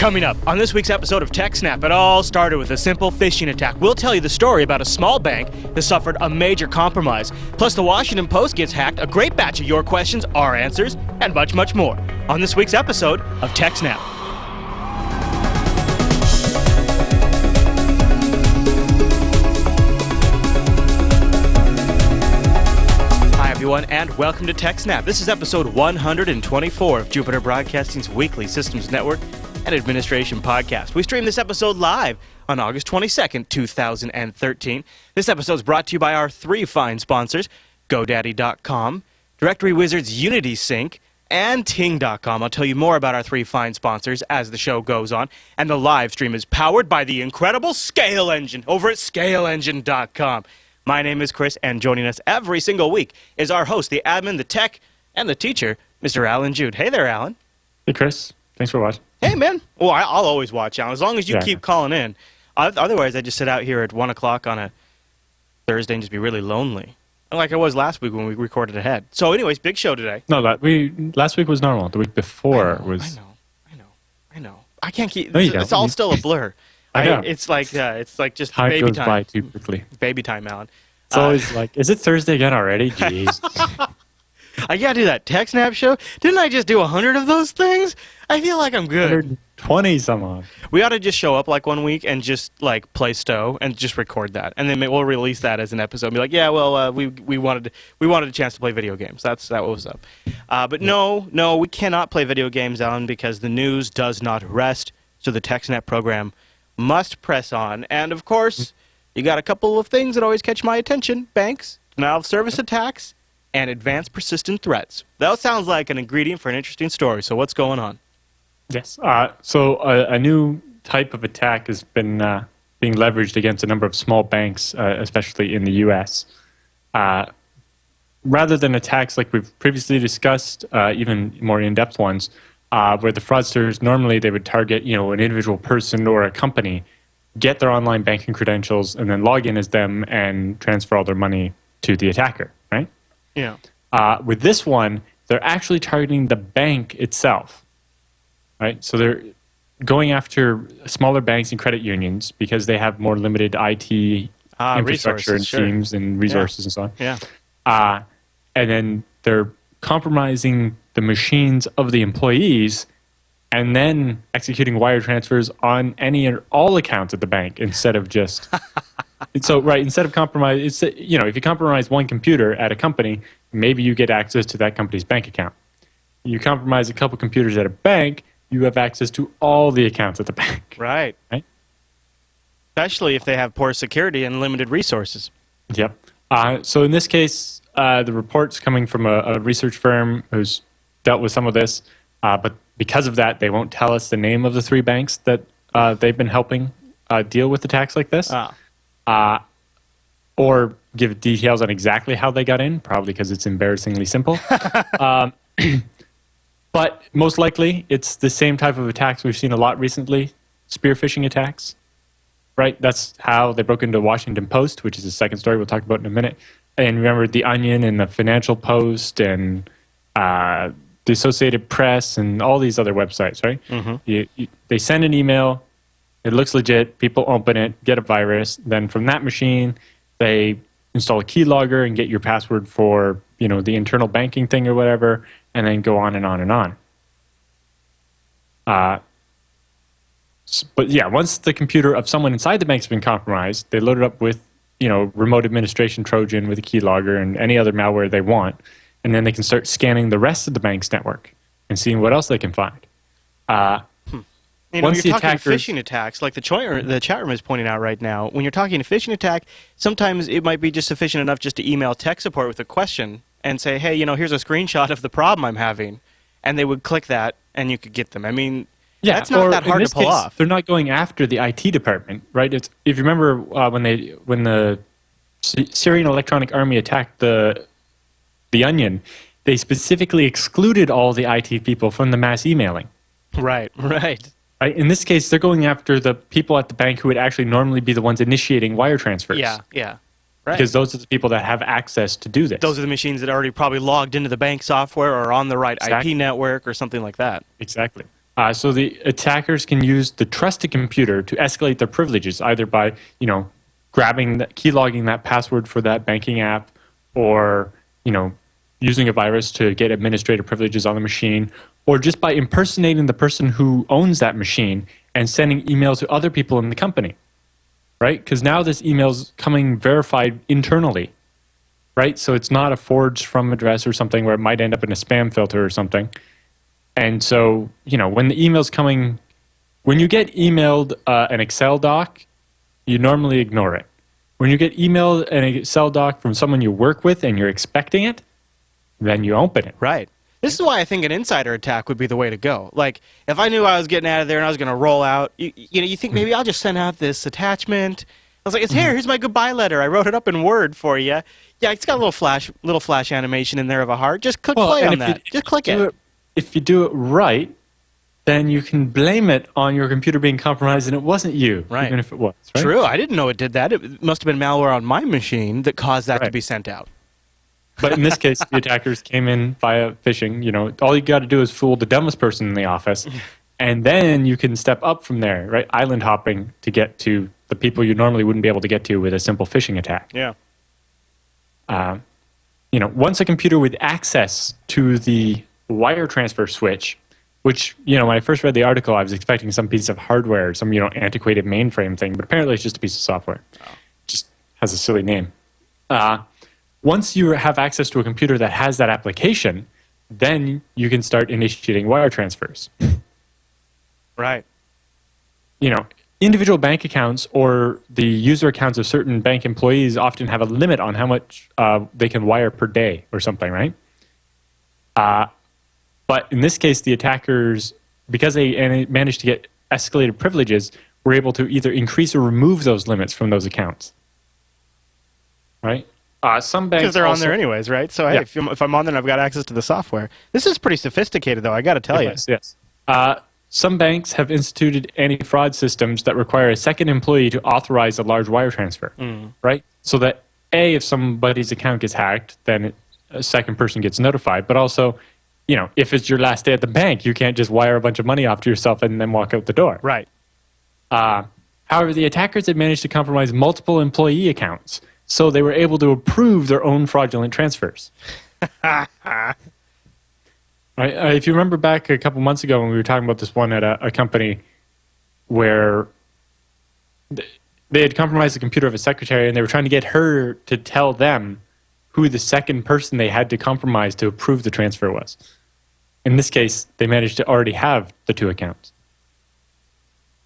Coming up on this week's episode of TechSNAP, it all started with a simple phishing attack. We'll tell you the story about a small bank that suffered a major compromise. Plus, the Washington Post gets hacked, a great batch of your questions, our answers, and much, much more on this week's episode of TechSNAP. Hi, everyone, and welcome to TechSNAP. This is episode 124 of Jupiter Broadcasting's weekly systems network and administration podcast. We stream this episode live on August 22nd, 2013. This episode is brought to you by our three fine sponsors, GoDaddy.com, Directory Wizard's Unity Sync, and Ting.com. I'll tell you more about our three fine sponsors as the show goes on. And the live stream is powered by the incredible Scale Engine over at ScaleEngine.com. My name is Chris, and joining us every single week is our host, the admin, the tech, and the teacher, Mr. Alan Jude. Hey there, Alan. Hey, Chris. Thanks for watching. Hey, man. Well, I'll always watch, Alan, as long as you keep calling in. Otherwise, I just sit out here at 1 o'clock on a Thursday and just be really lonely, like I was last week when we recorded ahead. So anyways, big show today. No, last week was normal. The week before was... I know. I can't keep... No, it's all still a blur. I know. It's like just Time baby goes time. by too quickly. Baby time, Alan. It's always like, is it Thursday again already? Jeez. I gotta do that TechSNAP show. Didn't I just do 100 of those things? I feel like I'm good. 120 some odd. We ought to just show up like 1 week and just like play Stowe and just record that, and then we'll release that as an episode. And be like, yeah, well, we wanted a chance to play video games. That was up. But no, we cannot play video games, Alan, because the news does not rest. So the TechSNAP program must press on. And of course, you got a couple of things that always catch my attention: banks, denial of service attacks, and advanced persistent threats. That sounds like an ingredient for an interesting story. So what's going on? Yes. So a new type of attack has been being leveraged against a number of small banks, especially in the U.S. Rather than attacks like we've previously discussed, even more in-depth ones, where the fraudsters, normally they would target, an individual person or a company, get their online banking credentials, and then log in as them and transfer all their money to the attacker, right? Yeah. With this one, they're actually targeting the bank itself, right? So they're going after smaller banks and credit unions because they have more limited IT infrastructure and teams and resources and so on. Yeah. And then they're compromising the machines of the employees and then executing wire transfers on any and all accounts at the bank instead of just... instead of compromise, if you compromise one computer at a company, maybe you get access to that company's bank account. You compromise a couple computers at a bank, you have access to all the accounts at the bank. Right? Especially if they have poor security and limited resources. Yep. So in this case, the report's coming from a research firm who's dealt with some of this, but because of that, they won't tell us the name of the three banks that they've been helping deal with attacks like this. Or give details on exactly how they got in, probably because it's embarrassingly simple. But most likely, it's the same type of attacks we've seen a lot recently, spear phishing attacks, right? That's how they broke into Washington Post, which is the second story we'll talk about in a minute. And remember The Onion and the Financial Post and the Associated Press and all these other websites, right? Mm-hmm. They send an email. It looks legit. People open it, get a virus. Then from that machine, they install a keylogger and get your password for, the internal banking thing or whatever, and then go on and on and on. But yeah, once the computer of someone inside the bank's been compromised, they load it up with, remote administration Trojan with a keylogger and any other malware they want, and then they can start scanning the rest of the bank's network and seeing what else they can find. When you're talking phishing attacks, like the chat room is pointing out right now, when you're talking a phishing attack, sometimes it might be just sufficient enough just to email tech support with a question and say, hey, here's a screenshot of the problem I'm having, and they would click that, and you could get them. I mean, that's not that hard to pull off. They're not going after the IT department, right? If you remember when the Syrian Electronic Army attacked the Onion, they specifically excluded all the IT people from the mass emailing. Right. In this case, they're going after the people at the bank who would actually normally be the ones initiating wire transfers. Yeah. Right. Because those are the people that have access to do this. Those are the machines that are already probably logged into the bank software or on the right IP network or something like that. Exactly. So the attackers can use the trusted computer to escalate their privileges, either by, keylogging that password for that banking app, or, using a virus to get administrative privileges on the machine, or just by impersonating the person who owns that machine and sending emails to other people in the company, right? Because now this email's coming verified internally, right? So it's not a forged from address or something where it might end up in a spam filter or something. And so, when the email's coming, when you get emailed an Excel doc, you normally ignore it. When you get emailed an Excel doc from someone you work with and you're expecting it, then you open it. Right. This is why I think an insider attack would be the way to go. Like, if I knew I was getting out of there and I was going to roll out, you think maybe I'll just send out this attachment. I was like, here's my goodbye letter. I wrote it up in Word for you. Yeah, it's got a little flash animation in there of a heart. Just click play on that. Just click it. If you do it right, then you can blame it on your computer being compromised and it wasn't you, right, even if it was. Right? True. I didn't know it did that. It must have been malware on my machine that caused that to be sent out. But in this case, the attackers came in via phishing. All you got to do is fool the dumbest person in the office, and then you can step up from there, right? Island hopping to get to the people you normally wouldn't be able to get to with a simple phishing attack. Yeah. Once a computer with access to the wire transfer switch, which, when I first read the article, I was expecting some piece of hardware, some, antiquated mainframe thing, but apparently it's just a piece of software. Oh. Just has a silly name. Once you have access to a computer that has that application, then you can start initiating wire transfers. Right. Individual bank accounts or the user accounts of certain bank employees often have a limit on how much they can wire per day or something, right? But in this case, the attackers, because they managed to get escalated privileges, were able to either increase or remove those limits from those accounts, right? Some banks, because they're on there anyways, right? So hey, if I'm on there and I've got access to the software, this is pretty sophisticated, though. I got to tell you. Yes. Some banks have instituted anti-fraud systems that require a second employee to authorize a large wire transfer, right? So that if somebody's account gets hacked, then a second person gets notified. But also, if it's your last day at the bank, you can't just wire a bunch of money off to yourself and then walk out the door. Right. However, the attackers had managed to compromise multiple employee accounts, so they were able to approve their own fraudulent transfers. Right? If you remember back a couple months ago when we were talking about this one at a company where they had compromised the computer of a secretary and they were trying to get her to tell them who the second person they had to compromise to approve the transfer was. In this case, they managed to already have the two accounts.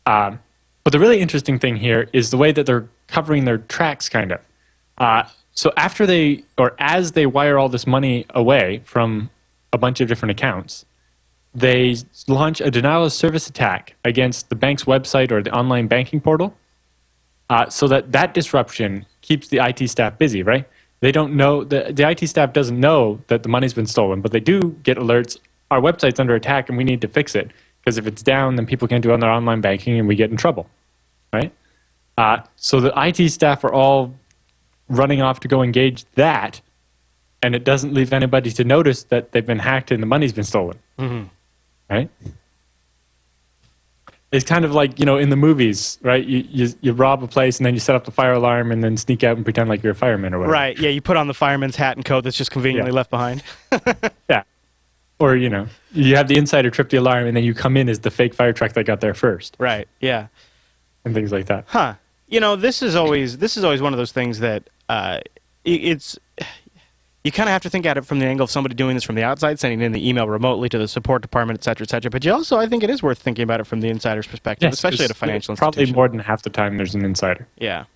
But the really interesting thing here is the way that they're covering their tracks, kind of. So as they wire all this money away from a bunch of different accounts, they launch a denial of service attack against the bank's website or the online banking portal, so that disruption keeps the IT staff busy, right? They don't know, the IT staff doesn't know that the money's been stolen, but they do get alerts. Our website's under attack and we need to fix it, because if it's down, then people can't do on their online banking and we get in trouble, right? So the IT staff are all running off to go engage that, and it doesn't leave anybody to notice that they've been hacked and the money's been stolen, right? It's kind of like, in the movies, right? You rob a place and then you set up the fire alarm and then sneak out and pretend like you're a fireman or whatever. Right, yeah, you put on the fireman's hat and coat that's just conveniently left behind. Yeah. Or, you have the insider trip the alarm and then you come in as the fake fire truck that got there first. Right, yeah. And things like that. Huh. This is always one of those things that it's... You kind of have to think at it from the angle of somebody doing this from the outside, sending in the email remotely to the support department, et cetera, et cetera. But you also, I think it is worth thinking about it from the insider's perspective, especially at a financial institution. Probably more than half the time there's an insider. Yeah.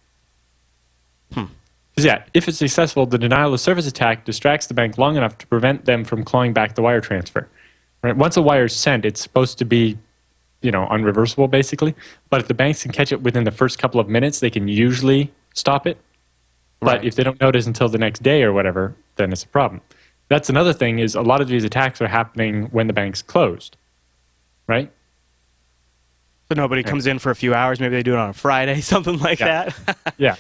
Because, if it's successful, the denial of service attack distracts the bank long enough to prevent them from clawing back the wire transfer. Right? Once a wire is sent, it's supposed to be, unreversible, basically. But if the banks can catch it within the first couple of minutes, they can usually stop it. But if they don't notice until the next day or whatever, then it's a problem. That's another thing, is a lot of these attacks are happening when the bank's closed, right? So nobody comes in for a few hours. Maybe they do it on a Friday, something like that. Yeah.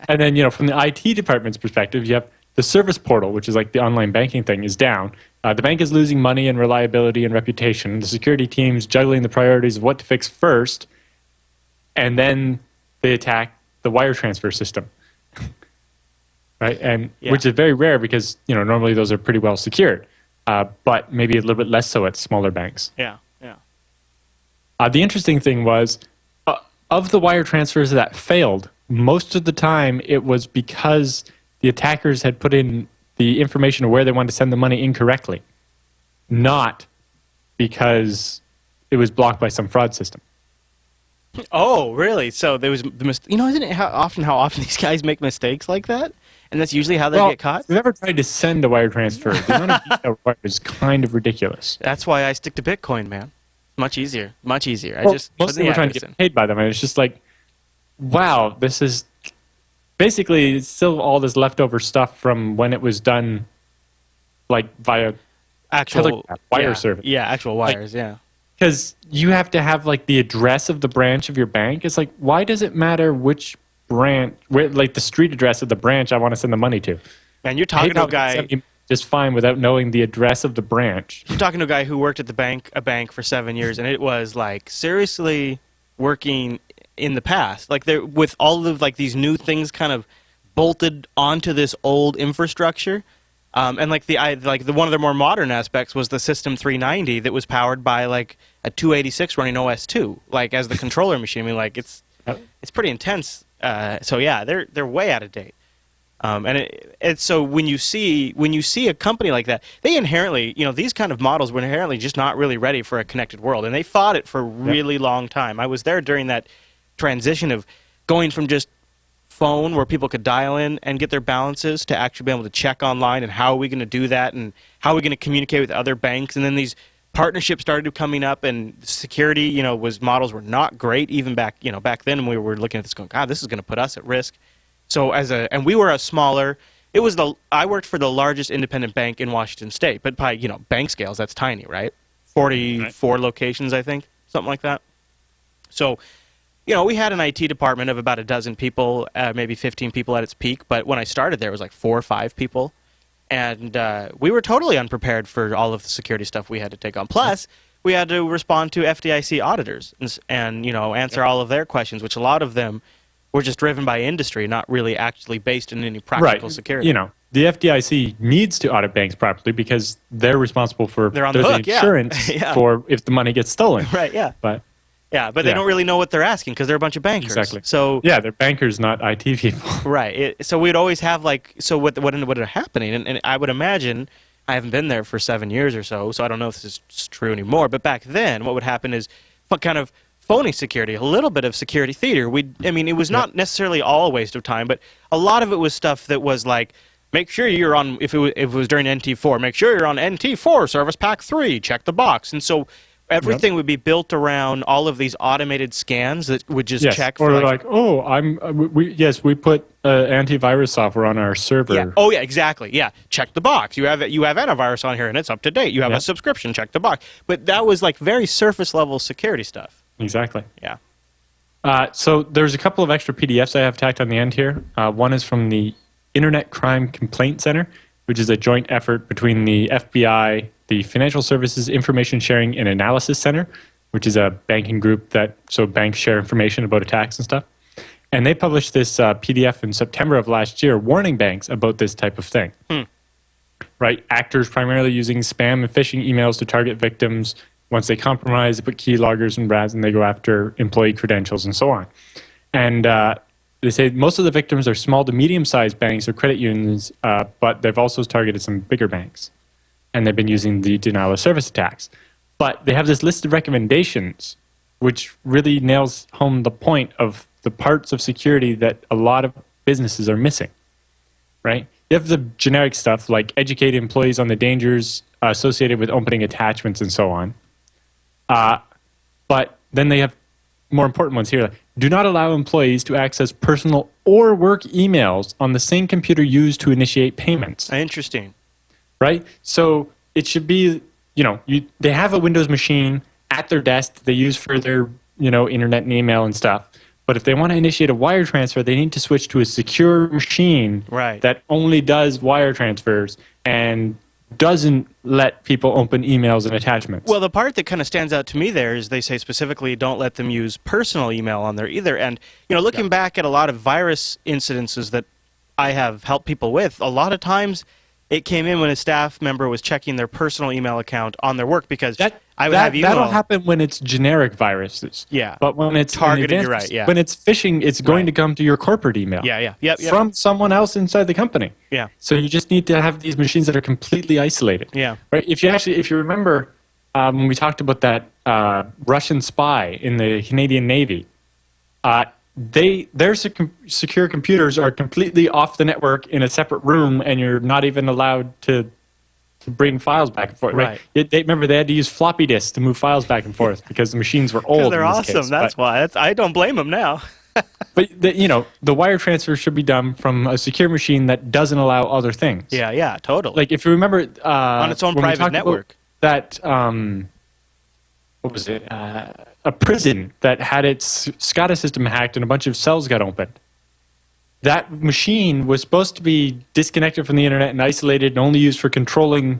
And then, from the IT department's perspective, you have the service portal, which is like the online banking thing, is down. The bank is losing money and reliability and reputation. The security team's juggling the priorities of what to fix first, and then they attack the wire transfer system. Right, and which is very rare because normally those are pretty well secured, but maybe a little bit less so at smaller banks. Yeah. The interesting thing was, of the wire transfers that failed, most of the time it was because the attackers had put in the information of where they wanted to send the money incorrectly, not because it was blocked by some fraud system. Oh, really? So there was isn't it how often these guys make mistakes like that? And that's usually how they get caught? If you've ever tried to send a wire transfer, the amount of detail required is kind of ridiculous. That's why I stick to Bitcoin, man. Much easier. Much easier. Most of them were trying to get paid by them, and it's just like, wow, this is basically still all this leftover stuff from when it was done, like via actual wire service. Yeah, actual wires. Because you have to have like the address of the branch of your bank. It's like, why does it matter which branch, like the street address of the branch I want to send the money to? Man, you're talking to a guy just fine without knowing the address of the branch. You're talking to a guy who worked at a bank for 7 years, and it was like seriously working in the past, like there with all of like these new things kind of bolted onto this old infrastructure. And like one of the more modern aspects was the System 390 that was powered by like a 286 running OS 2, like as the controller machine. I mean, like it's pretty intense. So yeah, they're way out of date. And so when you see a company like that, they inherently, these kind of models were inherently just not really ready for a connected world, and they fought it for a really long time. I was there during that transition of going from just phone where people could dial in and get their balances to actually be able to check online, and how are we going to do that, and how are we going to communicate with other banks. And then these partnerships started coming up, and security, models were not great even back then when we were looking at this going, God, this is going to put us at risk. So and we were a smaller, I worked for the largest independent bank in Washington State, but by, bank scales, that's tiny, right? 44 locations, I think, something like that. So, we had an IT department of about a dozen people, maybe 15 people at its peak, but when I started there, it was like 4 or 5 people. And we were totally unprepared for all of the security stuff we had to take on. Plus, we had to respond to FDIC auditors and answer all of their questions, which a lot of them were just driven by industry, not really actually based in any practical security. The FDIC needs to audit banks properly because they're responsible for the hook, insurance for if the money gets stolen. Right, yeah. But they don't really know what they're asking because they're a bunch of bankers. Exactly. So they're bankers, not IT people. Right. So we'd always have what ended up happening, and I would imagine, I haven't been there for 7 years or so I don't know if this is true anymore, but back then what would happen is kind of phony security, a little bit of security theater. It was not necessarily all a waste of time, but a lot of it was stuff that was like, make sure you're on, if it was during NT4, make sure you're on NT4 Service Pack 3, check the box. And so everything would be built around all of these automated scans that would just check for we put antivirus software on our server. Yeah. Oh yeah, exactly. Yeah, check the box. You have antivirus on here and it's up to date. You have a subscription, check the box. But that was like very surface level security stuff. Exactly. Yeah. So there's a couple of extra PDFs I have tacked on the end here. One is from the Internet Crime Complaint Center, which is a joint effort between the FBI, the Financial Services Information Sharing and Analysis Center, which is a banking group so banks share information about attacks and stuff. And they published this PDF in September of last year warning banks about this type of thing. Right? Actors primarily using spam and phishing emails to target victims. Once they compromise, they put keyloggers and RAS, and they go after employee credentials and so on. And they say most of the victims are small to medium-sized banks or credit unions, but they've also targeted some bigger banks. And they've been using the denial of service attacks. But they have this list of recommendations, which really nails home the point of the parts of security that a lot of businesses are missing, right? You have the generic stuff like educate employees on the dangers associated with opening attachments and so on. But then they have more important ones here. Like, do not allow employees to access personal or work emails on the same computer used to initiate payments. Interesting. Right? So it should be, they have a Windows machine at their desk that they use for their, internet and email and stuff. But if they want to initiate a wire transfer, they need to switch to a secure machine that only does wire transfers and doesn't let people open emails and attachments. Well, the part that kind of stands out to me there is they say specifically don't let them use personal email on there either. And, looking back at a lot of virus incidences that I have helped people with, a lot of times it came in when a staff member was checking their personal email account on their work because I would have email. That'll happen when it's generic viruses. Yeah. But when it's targeted, you're right. Yeah. When it's phishing, it's going to come to your corporate email. Yeah. Yep. From someone else inside the company. Yeah. So you just need to have these machines that are completely isolated. Yeah. Right. If you remember when we talked about that Russian spy in the Canadian Navy, their secure computers are completely off the network in a separate room, and you're not even allowed to bring files back and forth. Right. Remember, they had to use floppy disks to move files back and forth because the machines were old. They're awesome. That's why. I don't blame them now. But the wire transfer should be done from a secure machine that doesn't allow other things. Yeah, totally. Like if you remember, on its own private network. That what was it? A prison that had its SCADA system hacked and a bunch of cells got opened. That machine was supposed to be disconnected from the internet and isolated and only used for controlling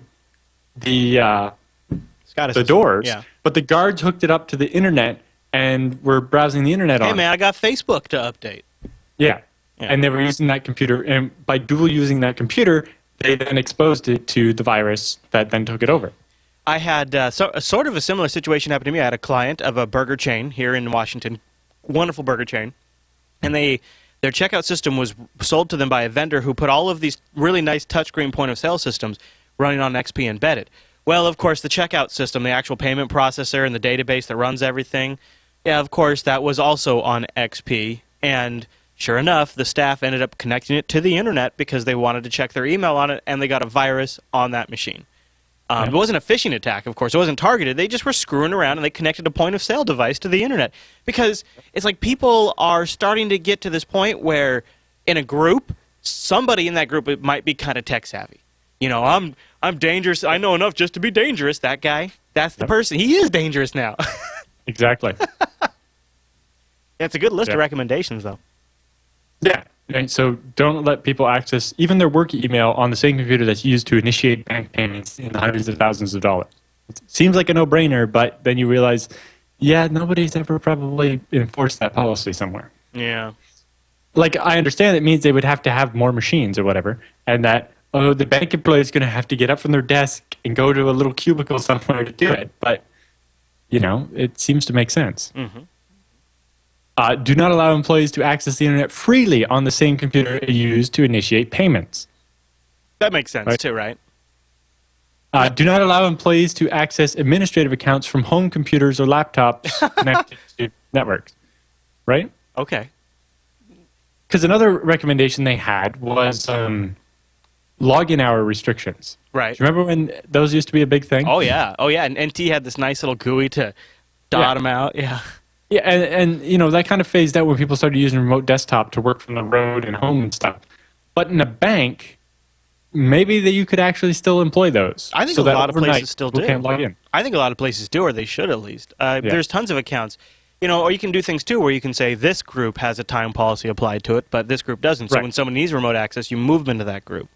the doors. Yeah. But the guards hooked it up to the internet and were browsing the internet on it. Hey, man, I got Facebook to update. Yeah. And they were using that computer. And by dual using that computer, they then exposed it to the virus that then took it over. I had sort of a similar situation happen to me. I had a client of a burger chain here in Washington, wonderful burger chain, and their checkout system was sold to them by a vendor who put all of these really nice touchscreen point-of-sale systems running on XP embedded. Well, of course, the checkout system, the actual payment processor and the database that runs everything, yeah, of course, that was also on XP, and sure enough, the staff ended up connecting it to the internet because they wanted to check their email on it, and they got a virus on that machine. It wasn't a phishing attack, of course. It wasn't targeted. They just were screwing around, and they connected a point-of-sale device to the internet. Because it's like people are starting to get to this point where in a group, somebody in that group might be kind of tech-savvy. I'm dangerous. I know enough just to be dangerous. That guy, that's the person. He is dangerous now. Exactly. It's a good list of recommendations, though. Yeah. And so don't let people access even their work email on the same computer that's used to initiate bank payments in the hundreds of thousands of dollars. It seems like a no-brainer, but then you realize, nobody's ever probably enforced that policy somewhere. Yeah. Like, I understand it means they would have to have more machines or whatever, and that, the bank employee is going to have to get up from their desk and go to a little cubicle somewhere to do it. But, it seems to make sense. Mm-hmm. Do not allow employees to access the internet freely on the same computer used to initiate payments. That makes sense too, right? Do not allow employees to access administrative accounts from home computers or laptops connected to networks. Right? Okay. Because another recommendation they had was login hour restrictions. Right. Do you remember when those used to be a big thing? Oh, yeah. And NT had this nice little GUI to dot them out. Yeah. Yeah, and that kind of phased out when people started using remote desktop to work from the road and home and stuff. But in a bank, maybe that you could actually still employ those. I think a lot of places still do. Can't log in. I think a lot of places do, or they should at least. There's tons of accounts. Or you can do things too where you can say this group has a time policy applied to it, but this group doesn't. So when someone needs remote access, you move them into that group.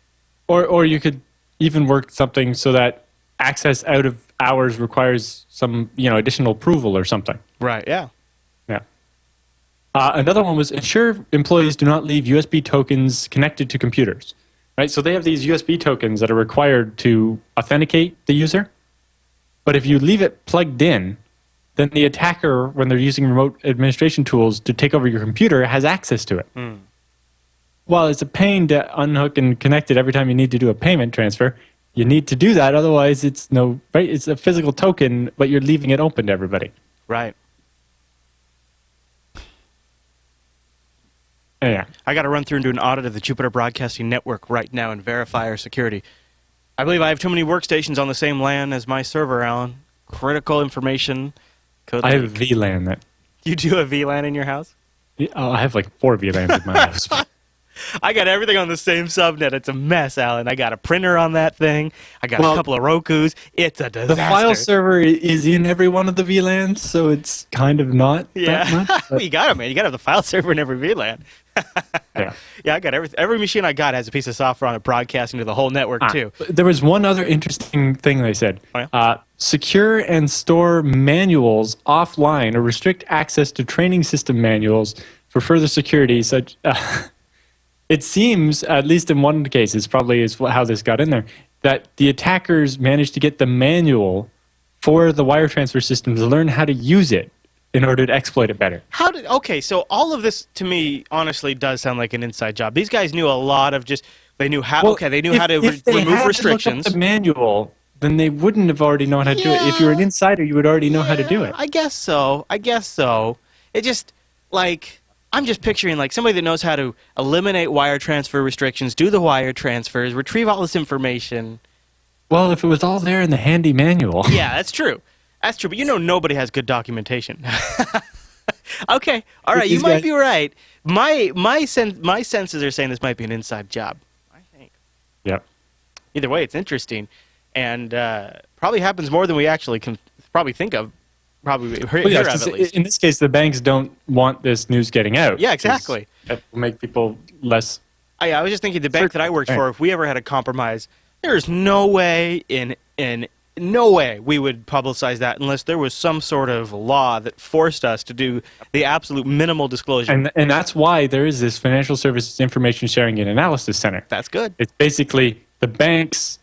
Or you could even work something so that access out of hours requires some additional approval or something. Right, yeah. Another one was ensure employees do not leave USB tokens connected to computers. Right? So they have these USB tokens that are required to authenticate the user. But if you leave it plugged in, then the attacker, when they're using remote administration tools to take over your computer, has access to it. Well, it's a pain to unhook and connect it every time you need to do a payment transfer. You need to do that, otherwise it's it's a physical token, but you're leaving it open to everybody. Right. Yeah. I got to run through and do an audit of the Jupiter Broadcasting Network right now and verify our security. I believe I have too many workstations on the same LAN as my server, Alan. Critical information. I have a VLAN that... You do a VLAN in your house? I have like 4 VLANs in my house. I got everything on the same subnet. It's a mess, Alan. I got a printer on that thing. I got a couple of Rokus. It's a disaster. The file server is in every one of the VLANs, so it's kind of not that much. Well, you got it, man. You got to have the file server in every VLAN. Yeah. Yeah, I got every machine I got has a piece of software on it broadcasting to the whole network, too. There was one other interesting thing they said. Oh, yeah? Secure and store manuals offline or restrict access to training system manuals for further security. Such it seems, at least in one case, it's probably is how this got in there, that the attackers managed to get the manual for the wire transfer system to learn how to use it in order to exploit it better. Okay, so all of this, to me, honestly, does sound like an inside job. These guys knew a lot of they knew how, they knew how to remove restrictions. If they had to look up the manual, then they wouldn't have already known how to do it. If you're an insider, you would already know how to do it. I guess so. It just, I'm just picturing, somebody that knows how to eliminate wire transfer restrictions, do the wire transfers, retrieve all this information. Well, if it was all there in the handy manual. Yeah, that's true. That's true, but nobody has good documentation. Okay, all right, you might be right. My senses are saying this might be an inside job, I think. Yep. Either way, it's interesting, and probably happens more than we actually can probably think of. Probably hear of, at least. In this case, the banks don't want this news getting out. Yeah, exactly. That will make people less... I was just thinking the bank that I worked for, if we ever had a compromise, there's no way no way we would publicize that unless there was some sort of law that forced us to do the absolute minimal disclosure. And that's why there is this Financial Services Information Sharing and Analysis Center. That's good. It's basically the banks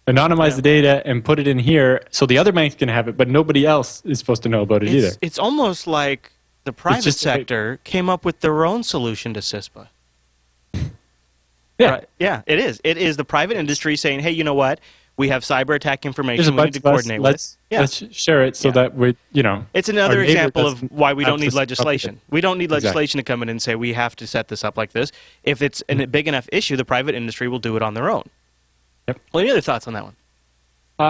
anonymize the data and put it in here so the other banks can have it, but nobody else is supposed to know about it either. It's almost like the private sector came up with their own solution to CISPA. Yeah. Right? Yeah, it is. It is the private industry saying, hey, you know what? We have cyber attack information we need to coordinate with. Let's share it so that we, It's another example of why we don't need legislation. We don't need legislation to come in and say we have to set this up like this. If it's a big enough issue, the private industry will do it on their own. Yep. Well, any other thoughts on that one?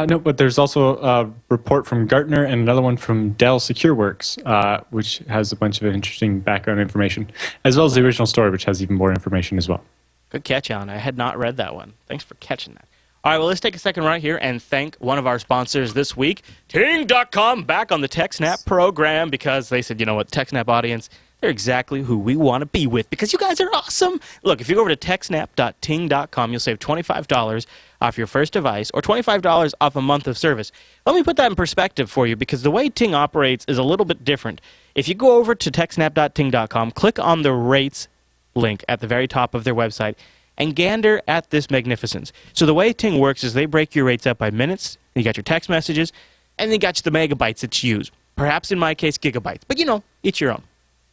No, but there's also a report from Gartner and another one from Dell SecureWorks, which has a bunch of interesting background information, as well as the original story, which has even more information as well. Good catch, Alan. I had not read that one. Thanks for catching that. All right, well, let's take a second right here and thank one of our sponsors this week, Ting.com, back on the TechSNAP program because they said, you know what, TechSNAP audience, they're exactly who we want to be with because you guys are awesome. Look, if you go over to techsnap.ting.com, you'll save $25 off your first device or $25 off a month of service. Let me put that in perspective for you because the way Ting operates is a little bit different. If you go over to techsnap.ting.com, click on the rates link at the very top of their website, and gander at this magnificence. So the way Ting works is they break your rates up by minutes, you got your text messages, and they got you the megabytes that you use. Perhaps in my case, gigabytes. But each your own.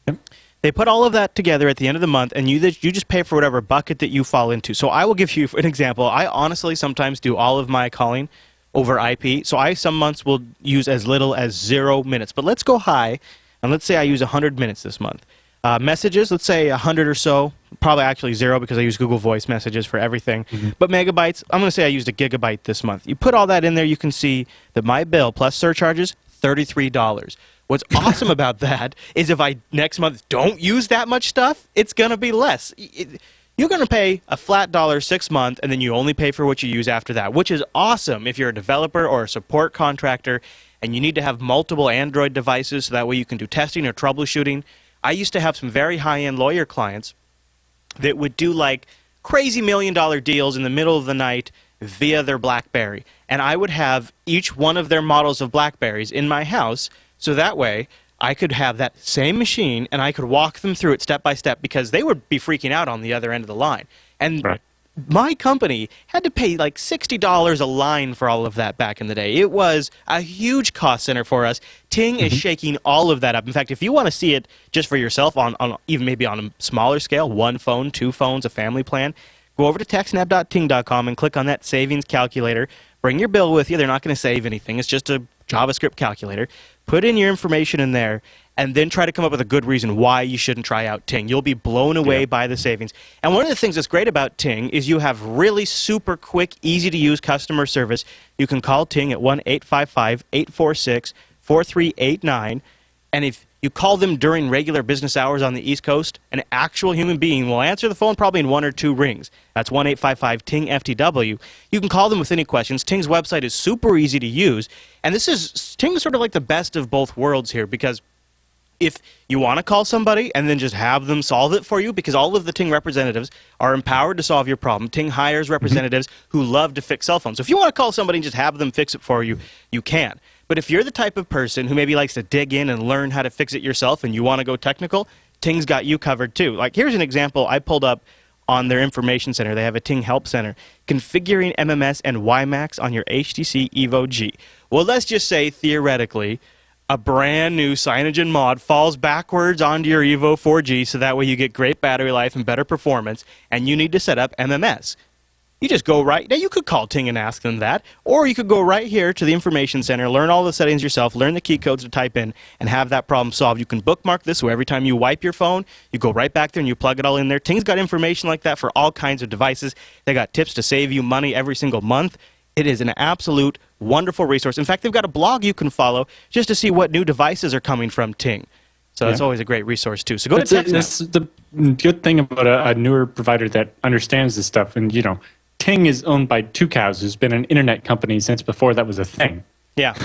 Yep. They put all of that together at the end of the month, and you just pay for whatever bucket that you fall into. So I will give you an example. I honestly sometimes do all of my calling over IP. So I some months will use as little as 0 minutes. But let's go high, and let's say I use 100 minutes this month. Messages, let's say 100 or so, probably actually 0 because I use Google Voice messages for everything. But megabytes, I'm going to say I used a gigabyte this month. You put all that in there, you can see that my bill plus surcharges, $33. What's awesome about that is if I next month don't use that much stuff, it's going to be less. You're going to pay a flat dollar 6 months, and then you only pay for what you use after that, which is awesome if you're a developer or a support contractor and you need to have multiple Android devices so that way you can do testing or troubleshooting. I used to have some very high-end lawyer clients that would do crazy $1 million deals in the middle of the night via their BlackBerry. And I would have each one of their models of BlackBerries in my house so that way I could have that same machine and I could walk them through it step by step because they would be freaking out on the other end of the line. And my company had to pay $60 a line for all of that back in the day. It was a huge cost center for us. Ting is shaking all of that up. In fact, if you want to see it just for yourself on even maybe on a smaller scale, 1 phone, 2 phones, a family plan, go over to techsnap.ting.com and click on that savings calculator. Bring your bill with you. They're not going to save anything. It's just a JavaScript calculator. Put in your information in there, and then try to come up with a good reason why you shouldn't try out Ting. You'll be blown away by the savings. And one of the things that's great about Ting is you have really super quick, easy-to-use customer service. You can call Ting at 1-855-846-4389. And if You call them during regular business hours on the East Coast, an actual human being will answer the phone probably in 1 or 2 rings. That's 1-855-TING-FTW. You can call them with any questions. Ting's website is super easy to use. And Ting is sort of like the best of both worlds here, because if you want to call somebody and then just have them solve it for you, because all of the Ting representatives are empowered to solve your problem. Ting hires representatives who love to fix cell phones. So if you want to call somebody and just have them fix it for you, you can. But if you're the type of person who maybe likes to dig in and learn how to fix it yourself and you want to go technical, Ting's got you covered too. Like, here's an example I pulled up on their information center. They have a Ting Help Center. Configuring MMS and WiMAX on your HTC Evo G. Well, let's just say, theoretically, a brand new Cyanogen mod falls backwards onto your Evo 4G, so that way you get great battery life and better performance, and you need to set up MMS. You just go right now. You could call Ting and ask them that, or you could go right here to the information center, learn all the settings yourself, learn the key codes to type in, and have that problem solved. You can bookmark this, so every time you wipe your phone, you go right back there and you plug it all in there. Ting's got information like that for all kinds of devices. They got tips to save you money every single month. It is an absolute wonderful resource. In fact, they've got a blog you can follow just to see what new devices are coming from Ting. So it's always a great resource, too. So go to TechSNAP. That's the good thing about a newer provider that understands this stuff. And, Ting is owned by Tucows, who's been an internet company since before that was a thing. Yeah.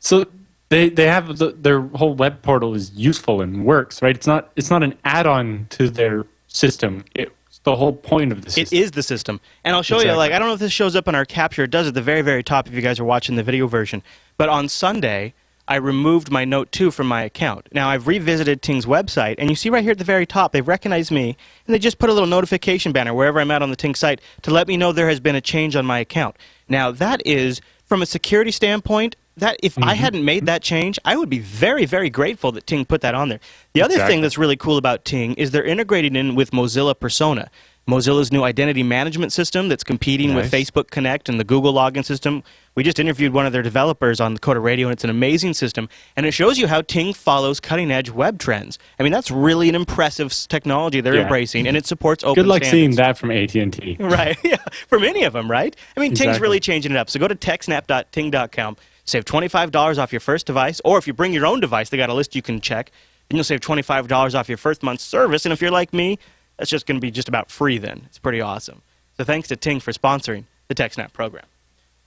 So they have their whole web portal is useful and works, right? It's not an add-on to their system. It's the whole point of the system. It is the system. And I'll show you, I don't know if this shows up on our capture. It does at the very, very top if you guys are watching the video version. But on Sunday, I removed my Note 2 from my account. Now, I've revisited Ting's website, and you see right here at the very top, they've recognized me, and they just put a little notification banner wherever I'm at on the Ting site to let me know there has been a change on my account. Now, that is, from a security standpoint, that if I hadn't made that change, I would be very, very grateful that Ting put that on there. The other thing that's really cool about Ting is they're integrating in with Mozilla Persona. Mozilla's new identity management system that's competing with Facebook Connect and the Google login system. We just interviewed one of their developers on Dakota Radio, and it's an amazing system. And it shows you how Ting follows cutting-edge web trends. I mean, that's really an impressive technology they're embracing, and it supports open standards. Good luck seeing that from AT&T. Right, yeah, from any of them, right? I mean, Ting's really changing it up. So go to techsnap.ting.com, save $25 off your first device, or if you bring your own device, they got a list you can check, and you'll save $25 off your first month's service. And if you're like me, that's just going to be just about free then. It's pretty awesome. So thanks to Ting for sponsoring the TechSNAP program.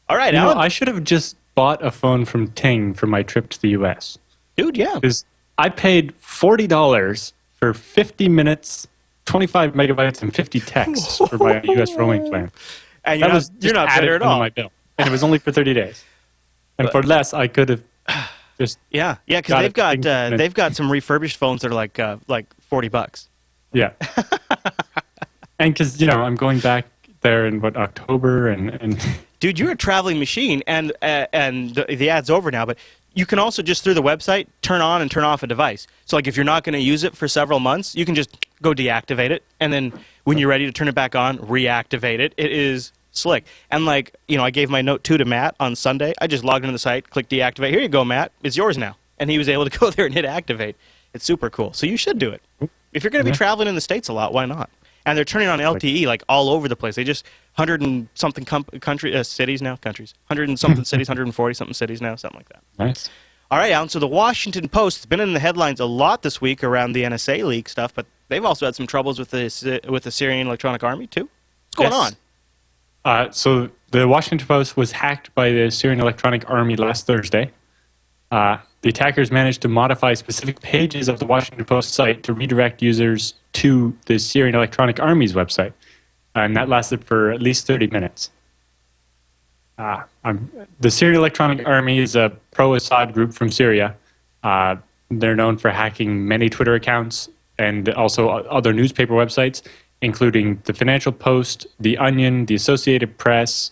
All right, Alan. I should have just bought a phone from Ting for my trip to the U.S. Dude, yeah. Because I paid $40 for 50 minutes, 25 megabytes, and 50 texts for my U.S. roaming plan. And you're not bitter at all. My bill. And it was only for 30 days. And for less, I could have just because they've got some refurbished phones that are like $40. Yeah. And because, I'm going back there in, October and Dude, you're a traveling machine, and the ad's over now, but you can also just, through the website, turn on and turn off a device. So, like, if you're not going to use it for several months, you can just go deactivate it, and then when you're ready to turn it back on, reactivate it. It is slick. And, I gave my Note 2 to Matt on Sunday. I just logged into the site, clicked deactivate. Here you go, Matt. It's yours now. And he was able to go there and hit activate. It's super cool. So you should do it. If you're going to be traveling in the States a lot, why not? And they're turning on LTE all over the place. They just 100 and something cities now, countries. 100 and something cities, 140 something cities now, something like that. Nice. All right, Alan. So the Washington Post has been in the headlines a lot this week around the NSA leak stuff, but they've also had some troubles with the Syrian Electronic Army too. What's going on? So the Washington Post was hacked by the Syrian Electronic Army last Thursday. The attackers managed to modify specific pages of the Washington Post site to redirect users to the Syrian Electronic Army's website, and that lasted for at least 30 minutes. The Syrian Electronic Army is a pro-Assad group from Syria. They're known for hacking many Twitter accounts and also other newspaper websites, including the Financial Post, the Onion, the Associated Press.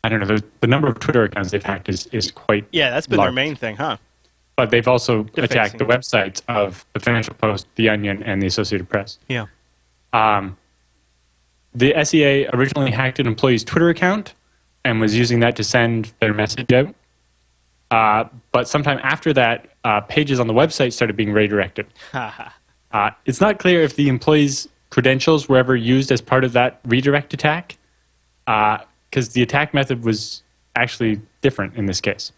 I don't know, the number of Twitter accounts they've hacked is quite that's been large. Their main thing, huh? But they've also attacked the websites of the Financial Post, the Onion, and the Associated Press. Yeah. The SEA originally hacked an employee's Twitter account and was using that to send their message out. But sometime after that, pages on the website started being redirected. It's not clear if the employee's credentials were ever used as part of that redirect attack, because the attack method was actually different in this case.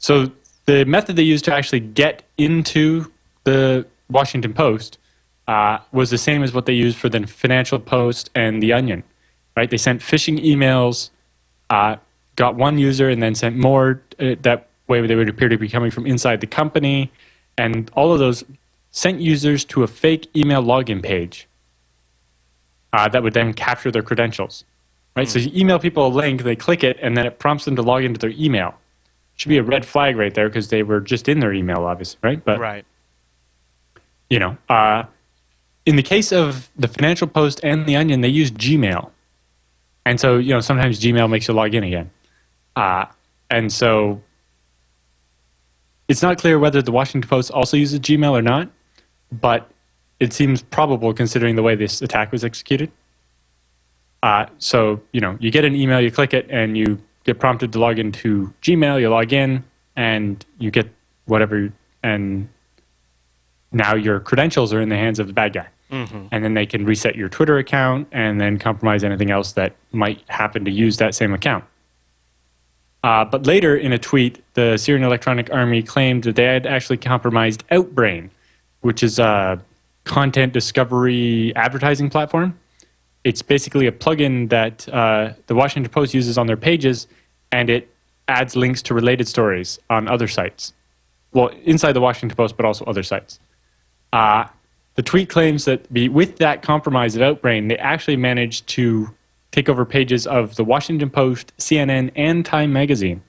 So the method they used to actually get into the Washington Post was the same as what they used for the Financial Post and the Onion, right? They sent phishing emails, got one user, and then sent more. That way they would appear to be coming from inside the company. And all of those sent users to a fake email login page that would then capture their credentials, right? So you email people a link, they click it, and then it prompts them to log into their email. Should be a red flag right there because they were just in their email, obviously, right? But, right. You know, in the case of the Financial Post and the Onion, they use Gmail. And so, you know, sometimes Gmail makes you log in again. And so it's not clear whether the Washington Post also uses Gmail or not, but it seems probable considering the way this attack was executed. So, you know, you get an email, you click it, and you get prompted to log into Gmail, you log in, and you get whatever, and now your credentials are in the hands of the bad guy. Mm-hmm. And then they can reset your Twitter account and then compromise anything else that might happen to use that same account. But later in a tweet, the Syrian Electronic Army claimed that they had actually compromised Outbrain, which is a content discovery advertising platform. It's basically a plugin that the Washington Post uses on their pages, and it adds links to related stories on other sites. Well, inside the Washington Post, but also other sites. The tweet claims that with that compromise of Outbrain, they actually managed to take over pages of the Washington Post, CNN, and Time magazine.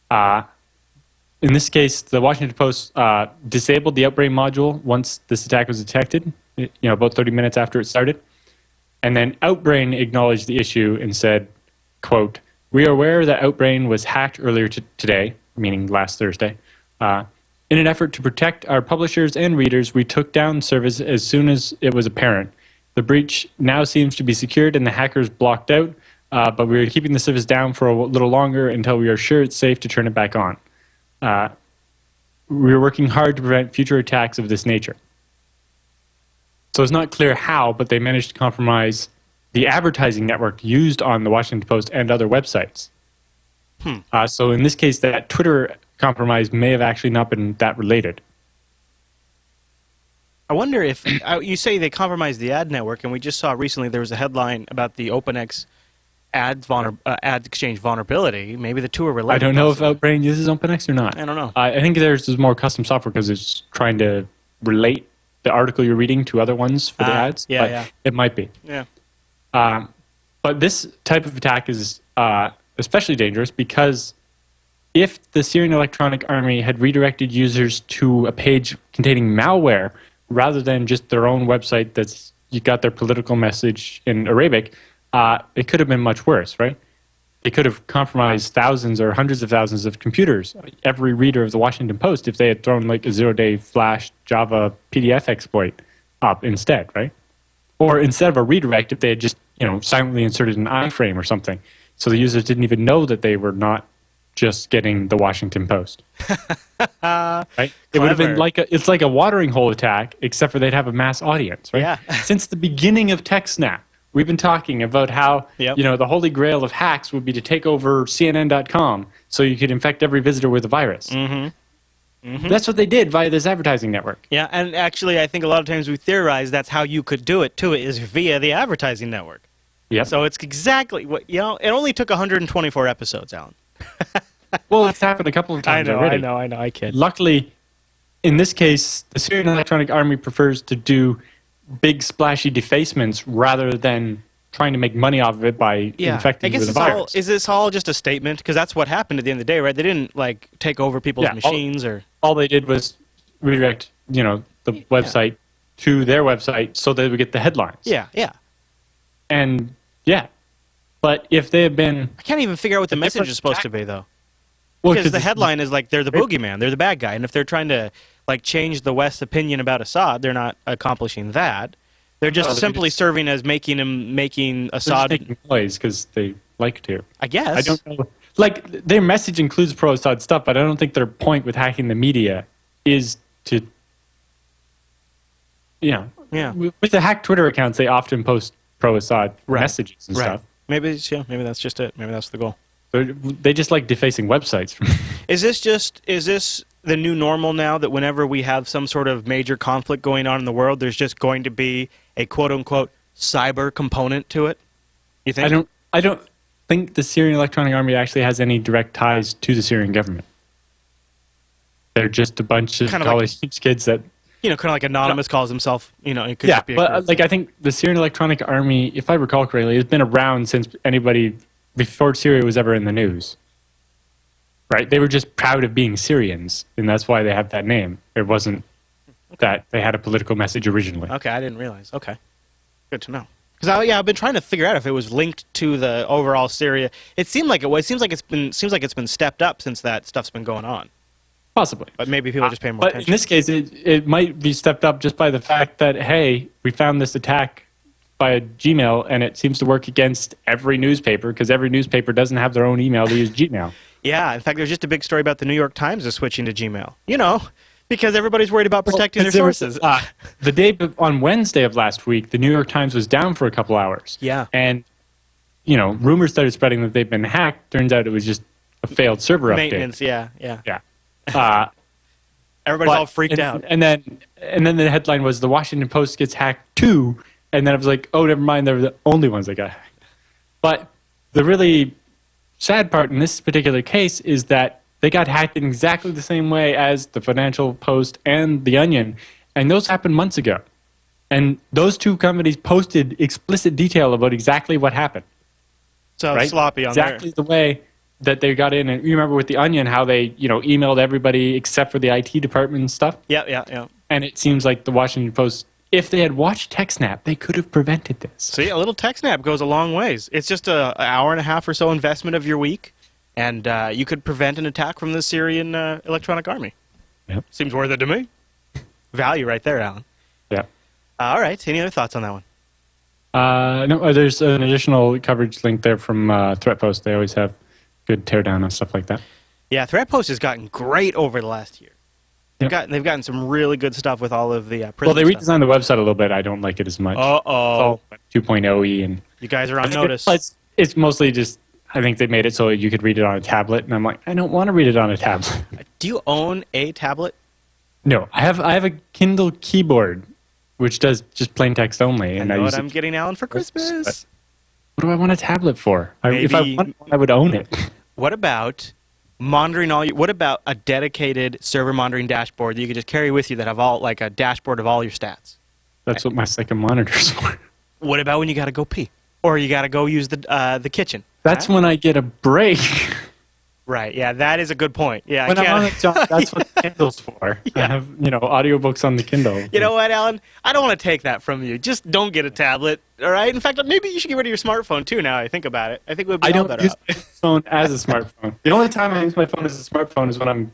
In this case, the Washington Post disabled the Outbrain module once this attack was detected, you know, about 30 minutes after it started. And then Outbrain acknowledged the issue and said, quote, "We are aware that Outbrain was hacked earlier today," meaning last Thursday. "In an effort to protect our publishers and readers, we took down service as soon as it was apparent. The breach now seems to be secured and the hackers blocked out, but we are keeping the service down for a little longer until we are sure it's safe to turn it back on. We are working hard to prevent future attacks of this nature." So it's not clear how, but they managed to compromise the advertising network used on the Washington Post and other websites. So in this case, that Twitter compromise may have actually not been that related. I wonder if you say they compromised the ad network, and we just saw recently there was a headline about the OpenX ad exchange vulnerability. Maybe the two are related. I don't know if Outbrain uses OpenX or not. I don't know. I think theirs is more custom software because it's trying to relate the article you're reading to other ones for the ads. Yeah, but yeah. It might be. Yeah. But this type of attack is especially dangerous because if the Syrian Electronic Army had redirected users to a page containing malware rather than just their own website that's you got their political message in Arabic, it could have been much worse, right? They could have compromised thousands or hundreds of thousands of computers, every reader of the Washington Post, if they had thrown like a zero-day Flash Java PDF exploit up instead, right? Or instead of a redirect, if they had just, you know, silently inserted an iframe or something, so the users didn't even know that they were not just getting the Washington Post. Right? It would have been like it's like a watering hole attack, except for they'd have a mass audience, right? Yeah. Since the beginning of TechSNAP, we've been talking about how you know the holy grail of hacks would be to take over CNN.com so you could infect every visitor with a virus. Mm-hmm. Mm-hmm. That's what they did via this advertising network. Yeah, and actually I think a lot of times we theorize that's how you could do it too, is via the advertising network. Yeah. So it's exactly what, you know, it only took 124 episodes, Alan. Well, it's happened a couple of times already. I know, I kid. Luckily, in this case, the Syrian Electronic Army prefers to do big splashy defacements rather than trying to make money off of it by infecting you with a virus. Is this all just a statement? Because that's what happened at the end of the day, right? They didn't like take over people's machines all they did was redirect, you know, the website to their website so they would get the headlines. Yeah, yeah. And but if they had been, I can't even figure out what the message is supposed to be though. Well, because the headline is like they're the boogeyman, they're the bad guy, and if they're trying to like change the West's opinion about Assad, they're not accomplishing that. They're just simply serving as making Assad making noise because they like to. I guess. I don't know. Like their message includes pro-Assad stuff, but I don't think their point with hacking the media is to, with the hacked Twitter accounts, they often post pro-Assad messages and stuff. Maybe that's just it. Maybe that's the goal. They just like defacing websites. Is this the new normal now, that whenever we have some sort of major conflict going on in the world, there's just going to be a quote-unquote cyber component to it? You think? I don't think the Syrian Electronic Army actually has any direct ties to the Syrian government. They're just a bunch of college kids that... kind of like Anonymous calls himself, it could Yeah, just be but I think the Syrian Electronic Army, if I recall correctly, has been around since before Syria was ever in the news. Right? They were just proud of being Syrians, and that's why they have that name. It wasn't that they had a political message originally. Okay, I didn't realize. Okay. Good to know. Because I've been trying to figure out if it was linked to the overall Syria. It seemed like it was. It seems like it's been stepped up since that stuff's been going on. Possibly. But maybe people are just paying more attention. But in this case, it might be stepped up just by the fact that, hey, we found this attack via Gmail, and it seems to work against every newspaper, because every newspaper doesn't have their own email. They use Gmail. Yeah, in fact, there's just a big story about the New York Times is switching to Gmail. Because everybody's worried about protecting their sources. The day on Wednesday of last week, the New York Times was down for a couple hours. Yeah. And, rumors started spreading that they've been hacked. Turns out it was just a failed server Maintenance, update. yeah. Everybody's all freaked out. And then the headline was, the Washington Post gets hacked too. And then I was like, oh, never mind, they were the only ones that got hacked. But the really sad part in this particular case is that they got hacked in exactly the same way as the Financial Post and the Onion, and those happened months ago. And those two companies posted explicit detail about exactly what happened. So sloppy on exactly the way that they got in. And you remember with the Onion how they emailed everybody except for the IT department and stuff? Yeah. And it seems like the Washington Post, if they had watched TechSNAP, they could have prevented this. See, a little TechSNAP goes a long ways. It's just an hour and a half or so investment of your week, and you could prevent an attack from the Syrian Electronic Army. Yep. Seems worth it to me. Value right there, Alan. Yeah. All right. Any other thoughts on that one? No, there's an additional coverage link there from ThreatPost. They always have good teardown and stuff like that. Yeah, ThreatPost has gotten great over the last year. They've gotten some really good stuff with all of the prison Well, they stuff. redesigned the website a little bit. I don't like it as much. Uh-oh. It's all 2.0-y. And You guys are on notice. It's mostly just, I think they made it so you could read it on a tablet. And I'm like, I don't want to read it on a tablet. Do you own a tablet? No, I have a Kindle keyboard, which does just plain text only. I know what I'm getting Alan for Christmas. What do I want a tablet for? If I wanted one, I would own it. What about monitoring what about a dedicated server monitoring dashboard that you could just carry with you that have a dashboard of all your stats? That's what my second monitor's for. What about when you got to go pee? Or you got to go use the kitchen? That's when I get a break. Right, yeah, that is a good point. Yeah, when I'm on a job, that's what the Kindle's for. Yeah. I have, audiobooks on the Kindle. You know what, Alan? I don't want to take that from you. Just don't get a tablet, all right? In fact, maybe you should get rid of your smartphone, too, now I think about it. I think it would be all better. I don't use my phone as a smartphone. The only time I use my phone as a smartphone is when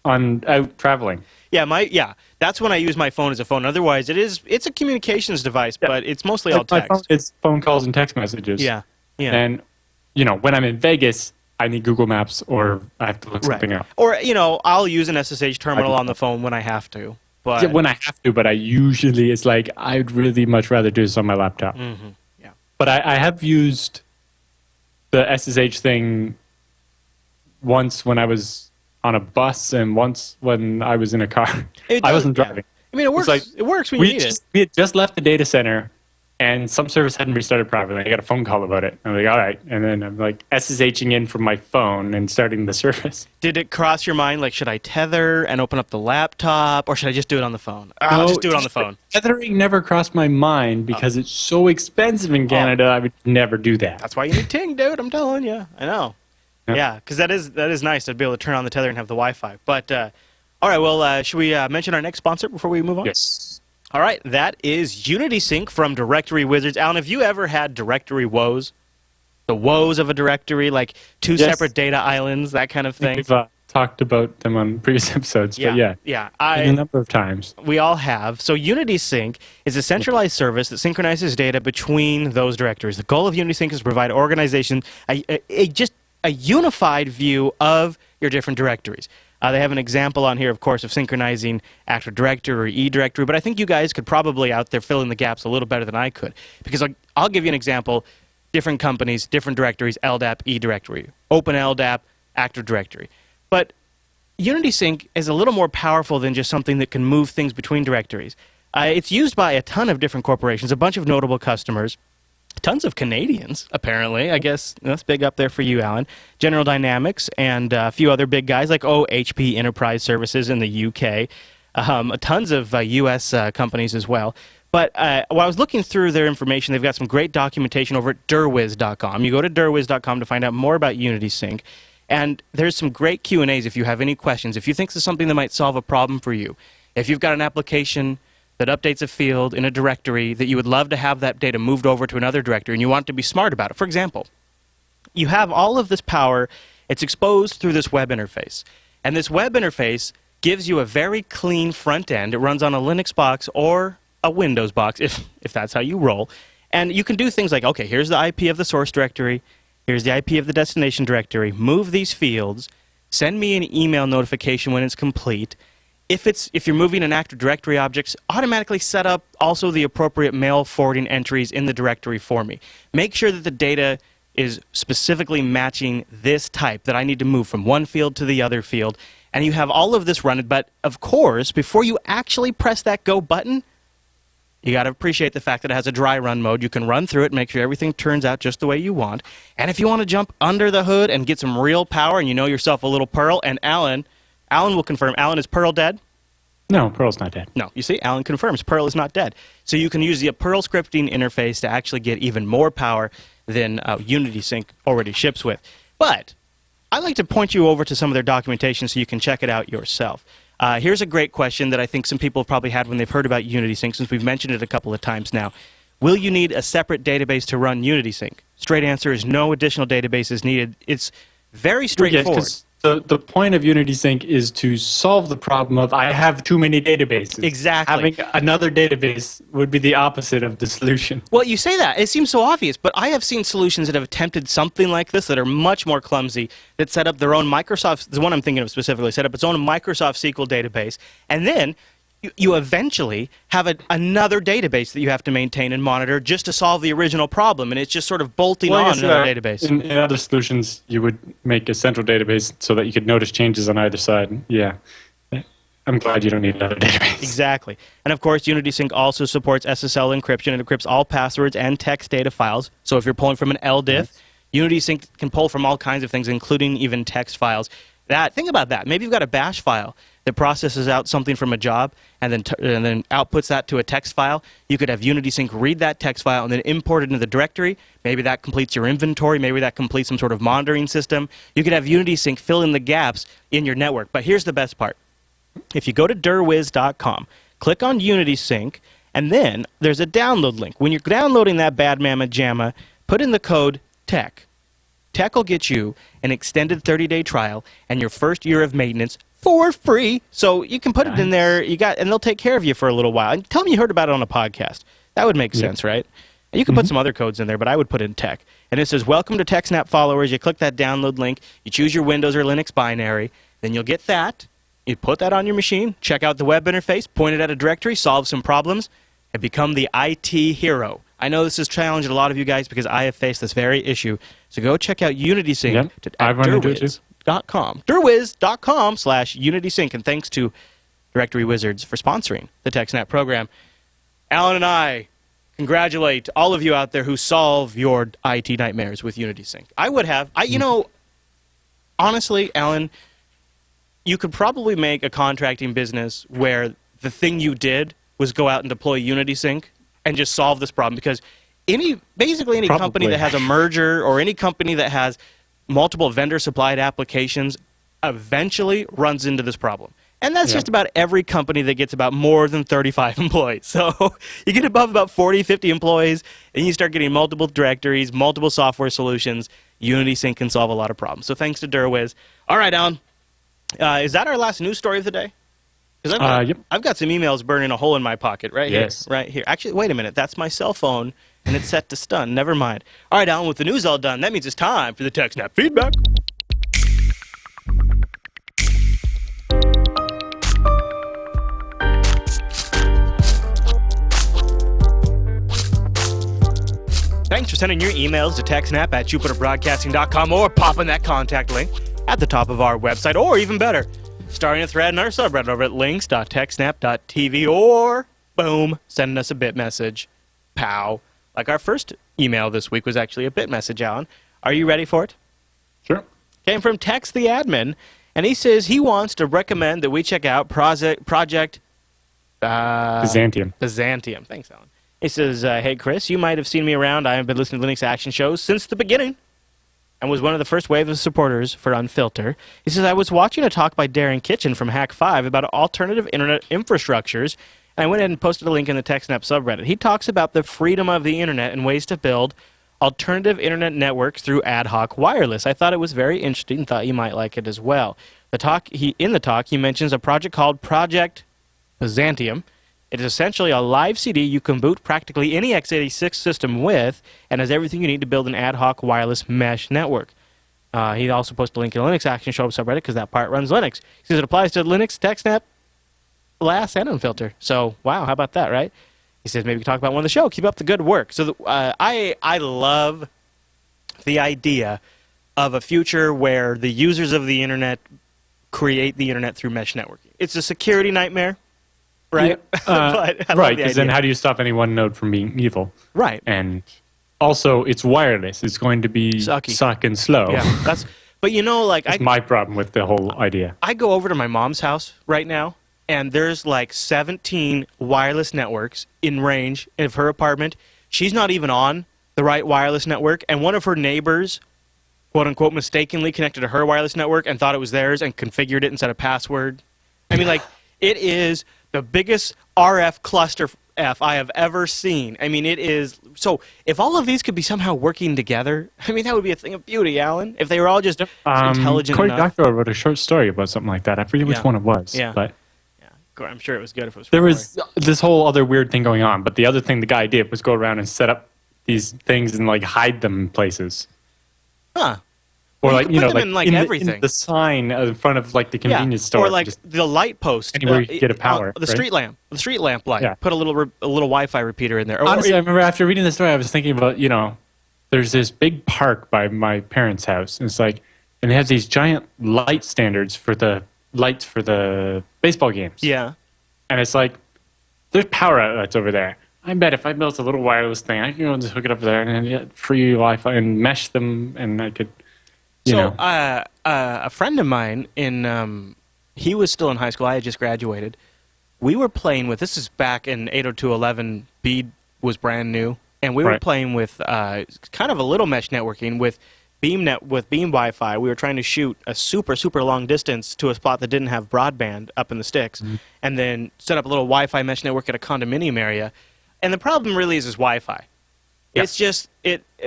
I'm out traveling. Yeah, that's when I use my phone as a phone. Otherwise, it's a communications device, but it's mostly all text. My phone is phone calls and text messages. Yeah. And, when I'm in Vegas, I need Google Maps or I have to look something up. Or, I'll use an SSH terminal on the phone when I have to. But yeah, when I have to, but I usually, it's like, I'd really much rather do this on my laptop. Mm-hmm. Yeah. But I have used the SSH thing once when I was on a bus and once when I was in a car. I wasn't driving. I mean, it works. It works when you need it. We had just left the data center, and some service hadn't restarted properly. I got a phone call about it. I'm like, all right. And then I'm like SSHing in from my phone and starting the service. Did it cross your mind, should I tether and open up the laptop, or should I just do it on the phone? I'll just do it on the phone. Tethering never crossed my mind because it's so expensive in Canada. I would never do that. That's why you need Ting, dude. I'm telling you. I know. Yeah, because that is nice to be able to turn on the tether and have the Wi-Fi. But, all right, well, should we mention our next sponsor before we move on? Yes. All right, that is UnitySync from Directory Wizards. Alan, have you ever had directory woes? The woes of a directory, like two separate data islands, that kind of thing? We've talked about them on previous episodes, but yeah. A number of times. We all have. So UnitySync is a centralized service that synchronizes data between those directories. The goal of UnitySync is to provide organization just a unified view of your different directories. They have an example on here, of course, of synchronizing Active Directory or eDirectory, but I think you guys could probably out there fill in the gaps a little better than I could, because I'll give you an example. Different companies, different directories, LDAP, eDirectory, Open LDAP, Active Directory. But Unity Sync is a little more powerful than just something that can move things between directories. It's used by a ton of different corporations, a bunch of notable customers, tons of Canadians, apparently. I guess that's big up there for you, Alan. General Dynamics and a few other big guys like HP Enterprise Services in the UK. Tons of U.S. Companies as well. But while I was looking through their information, they've got some great documentation over at derwiz.com. You go to derwiz.com to find out more about Unity Sync. And there's some great Q&As if you have any questions. If you think this is something that might solve a problem for you. If you've got an application that updates a field in a directory that you would love to have that data moved over to another directory and you want to be smart about it. For example, you have all of this power. It's exposed through this web interface. And this web interface gives you a very clean front end. It runs on a Linux box or a Windows box, if that's how you roll. And you can do things like, okay, here's the IP of the source directory. Here's the IP of the destination directory. Move these fields. Send me an email notification when it's complete. If you're moving an Active Directory objects, automatically set up also the appropriate mail forwarding entries in the directory for me. Make sure that the data is specifically matching this type that I need to move from one field to the other field. And you have all of this running. But, of course, before you actually press that go button, you got to appreciate the fact that it has a dry run mode. You can run through it, make sure everything turns out just the way you want. And if you want to jump under the hood and get some real power and you know yourself a little Perl, and Alan will confirm. Alan, is Perl dead? No, Perl's not dead. No, you see, Alan confirms Perl is not dead. So you can use the Perl scripting interface to actually get even more power than Unity Sync already ships with. But I'd like to point you over to some of their documentation so you can check it out yourself. Here's a great question that I think some people have probably had when they've heard about Unity Sync, since we've mentioned it a couple of times now. Will you need a separate database to run Unity Sync? Straight answer is no additional database is needed. It's very straightforward. The point of Unity Sync is to solve the problem of I have too many databases. Exactly. Having another database would be the opposite of the solution. Well, you say that. It seems so obvious, but I have seen solutions that have attempted something like this that are much more clumsy, that set up their own Microsoft, the one I'm thinking of specifically, set up its own Microsoft SQL database, and then you eventually have another database that you have to maintain and monitor just to solve the original problem, and it's just sort of bolting on another database. In other solutions, you would make a central database so that you could notice changes on either side. Yeah. I'm glad you don't need another database. Exactly. And of course, Unity Sync also supports SSL encryption. It encrypts all passwords and text data files. So if you're pulling from an LDIF, Unity Sync can pull from all kinds of things, including even text files. Think about that. Maybe you've got a bash file that processes out something from a job and then outputs that to a text file. You could have Unity Sync read that text file and then import it into the directory. Maybe that completes your inventory. Maybe that completes some sort of monitoring system. You could have Unity Sync fill in the gaps in your network. But here's the best part. If you go to derwiz.com, click on Unity Sync, and then there's a download link. When you're downloading that bad mamma jamma, put in the code TECH. TECH will get you an extended 30-day trial and your first year of maintenance for free. So you can put it in there, and they'll take care of you for a little while. And tell me you heard about it on a podcast. That would make sense, right? And you can put some other codes in there, but I would put in TECH. And it says, welcome to TechSNAP followers. You click that download link. You choose your Windows or Linux binary. Then you'll get that. You put that on your machine, check out the web interface, point it at a directory, solve some problems, and become the IT hero. I know this has challenged a lot of you guys because I have faced this very issue. So go check out Unity Sync at derwiz.com. derwiz.com/UnitySync. And thanks to Directory Wizards for sponsoring the TechSNAP program. Alan and I congratulate all of you out there who solve your IT nightmares with Unity Sync. I would have. Honestly, Alan, you could probably make a contracting business where the thing you did was go out and deploy Unity Sync and just solve this problem, because basically any company that has a merger or any company that has multiple vendor-supplied applications eventually runs into this problem. And that's just about every company that gets about more than 35 employees. So you get above about 40, 50 employees, and you start getting multiple directories, multiple software solutions. Unity Sync can solve a lot of problems. So thanks to Derwiz. All right, Alan. Is that our last news story of the day? Because I've got some emails burning a hole in my pocket here. Right here. Actually, wait a minute. That's my cell phone, and it's set to stun. Never mind. All right, Alan, with the news all done, that means it's time for the TechSNAP feedback. Thanks for sending your emails to TechSNAP at jupiterbroadcasting.com or popping that contact link at the top of our website, or even better, starting a thread in our subreddit over at links.techsnap.tv, or, boom, sending us a bit message. Pow. Like our first email this week was actually a bit message, Alan. Are you ready for it? Sure. Came from Tex the admin, and he says he wants to recommend that we check out Project Byzantium. Byzantium. Thanks, Alan. He says, hey, Chris, you might have seen me around. I have been listening to Linux action shows since the beginning and was one of the first wave of supporters for Unfilter. He says, I was watching a talk by Darren Kitchen from Hack5 about alternative internet infrastructures, and I went ahead and posted a link in the TechSNAP subreddit. He talks about the freedom of the internet and ways to build alternative internet networks through ad hoc wireless. I thought it was very interesting and thought you might like it as well. In the talk, he mentions a project called Project Byzantium. It is essentially a live CD you can boot practically any x86 system with, and has everything you need to build an ad hoc wireless mesh network. He also posted a link in the Linux Action Show subreddit because that part runs Linux. He says it applies to Linux, TechSNAP, LAS, and Unfilter. So, wow, how about that, right? He says maybe we can talk about one of the show. Keep up the good work. So I love the idea of a future where the users of the internet create the internet through mesh networking. It's a security nightmare, right? Yeah, right, because then how do you stop any one node from being evil? Right. And also, it's wireless. It's going to be suck and slow. Yeah, but you know, like... That's my problem with the whole idea. I go over to my mom's house right now, and there's like 17 wireless networks in range of her apartment. She's not even on the right wireless network, and one of her neighbors, quote-unquote, mistakenly connected to her wireless network and thought it was theirs and configured it and set a password. I mean, like, it is the biggest RF cluster F I have ever seen. I mean, it is... So, if all of these could be somehow working together, I mean, that would be a thing of beauty, Alan. If they were all just intelligent Cory enough. Doctorow wrote a short story about something like that. I forget which one it was. Yeah. But I'm sure it was good if it was. There was this whole other weird thing going on, but the other thing the guy did was go around and set up these things and like hide them in places. Huh. Or well, like you know, like in everything. The sign in front of like the convenience store, or like the light post, anywhere you get a power, the street lamp light. Yeah. Put a little Wi-Fi repeater in there. Honestly, I remember after reading the story, I was thinking about there's this big park by my parents' house, and it's like, and it has these giant light standards for the lights for the baseball games. Yeah. And it's like, there's power outlets over there. I bet if I built a little wireless thing, I could go and just hook it up there and get free Wi-Fi and mesh them, and I could, a friend of mine he was still in high school. I had just graduated. We were playing with, this is back in 802.11, Bead was brand new, and we were playing with kind of a little mesh networking with Beam Wi-Fi. We were trying to shoot a super, super long distance to a spot that didn't have broadband up in the sticks, and then set up a little Wi-Fi mesh network at a condominium area. And the problem really is Wi-Fi. Yeah. It's just,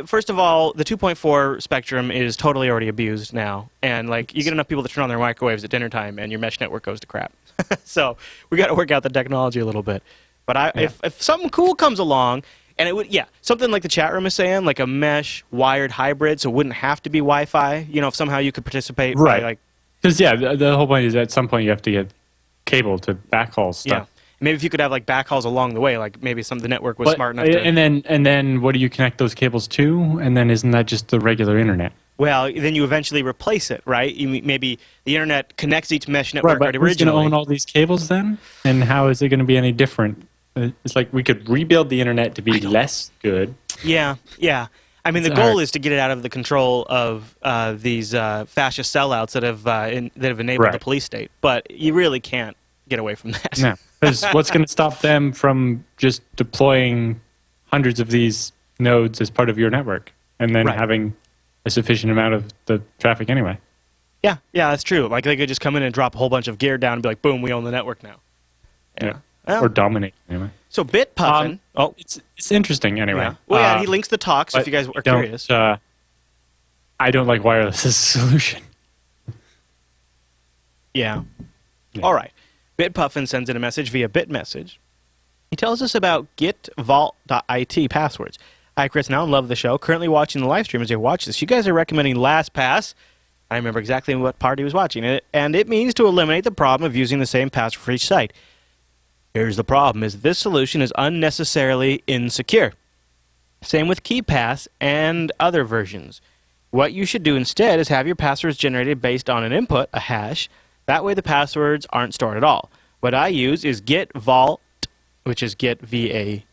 first of all, the 2.4 spectrum is totally already abused now. And like, you get enough people to turn on their microwaves at dinner time and your mesh network goes to crap. So we got to work out the technology a little bit. But if something cool comes along, and it would, something like the chat room is saying, like a mesh wired hybrid, so it wouldn't have to be Wi-Fi. If somehow you could participate. Right. Because, the whole point is at some point you have to get cable to backhaul stuff. Yeah. Maybe if you could have like backhauls along the way, like maybe the network was smart enough to... And then what do you connect those cables to? And then isn't that just the regular internet? Well, then you eventually replace it, right? Maybe the internet connects each mesh network but originally. Who's going to own all these cables then? And how is it going to be any different? It's like we could rebuild the internet to be less good. Yeah. I mean, the goal is to get it out of the control of these fascist sellouts that have enabled the police state. But you really can't get away from that. No, because what's going to stop them from just deploying hundreds of these nodes as part of your network and then having a sufficient amount of the traffic anyway? Yeah, that's true. Like they could just come in and drop a whole bunch of gear down and be like, boom, we own the network now. Yeah. Or dominate anyway. So Bitpuffin. It's interesting anyway. Yeah. Well, he links the talk, so if you guys are curious. I don't like wireless as a solution. Yeah. All right. Bitpuffin sends in a message via BitMessage. He tells us about getvau.lt passwords. Hi, Chris. Now in love with the show. Currently watching the live stream as I watch this. You guys are recommending LastPass. I remember exactly what part he was watching it, and it means to eliminate the problem of using the same password for each site. Here's the problem, is this solution is unnecessarily insecure. Same with KeePass and other versions. What you should do instead is have your passwords generated based on an input, a hash, That way the passwords aren't stored at all. What I use is getvau.lt, which is getvau.it.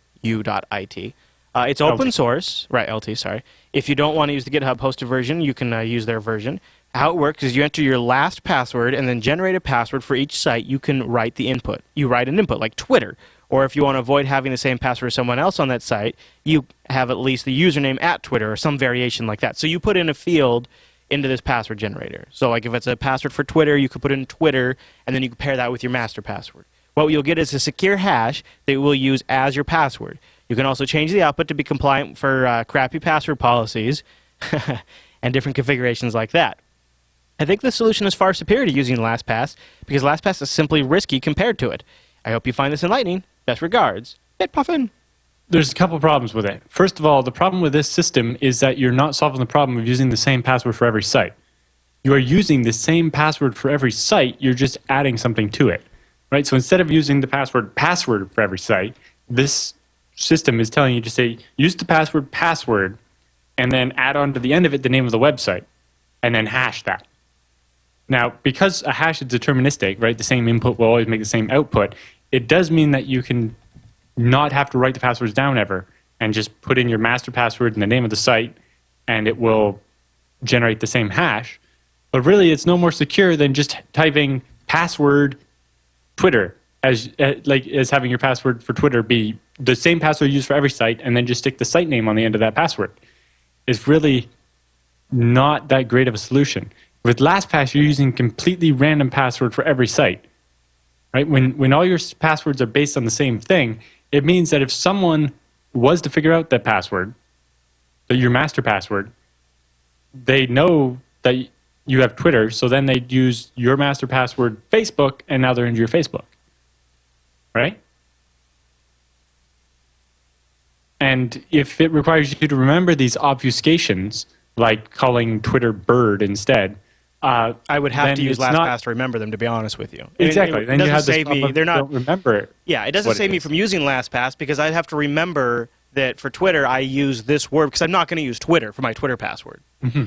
It's open LT. source. Right, LT, sorry. If you don't want to use the GitHub hosted version, you can use their version. How it works is you enter your last password and then generate a password for each site. You can write the input. You write an input like Twitter. Or if you want to avoid having the same password as someone else on that site, you have at least the username at Twitter or some variation like that. So you put in a field into this password generator. So like if it's a password for Twitter, you could put in Twitter, and then you can pair that with your master password. What you'll get is a secure hash that you will use as your password. You can also change the output to be compliant for crappy password policies and different configurations like that. I think this solution is far superior to using LastPass because LastPass is simply risky compared to it. I hope you find this enlightening. Best regards, BitPuffin. There's a couple problems with it. First of all, the problem with this system is that you're not solving the problem of using the same password for every site. You are using the same password for every site, you're just adding something to it. Right? So instead of using the password for every site, this system is telling you to say, use the password, and then add on to the end of it the name of the website, and then hash that. Now, because a hash is deterministic, right, the same input will always make the same output, it does mean that you can not have to write the passwords down ever and just put in your master password and the name of the site, and it will generate the same hash. But really, it's no more secure than just typing password Twitter as having your password for Twitter be the same password used for every site, and then just stick the site name on the end of that password. It's really not that great of a solution. With LastPass, you're using completely random password for every site. Right? When all your passwords are based on the same thing, it means that if someone was to figure out that password, your master password, they know that you have Twitter, so then they'd use your master password Facebook, and now they're into your Facebook. Right? And if it requires you to remember these obfuscations, like calling Twitter bird instead, I would have to use LastPass to remember them, to be honest with you. Exactly. Then you have this problem they're not, don't remember it. Yeah, it doesn't save me from using LastPass because I'd have to remember that for Twitter I use this word because I'm not going to use Twitter for my Twitter password. Mm-hmm.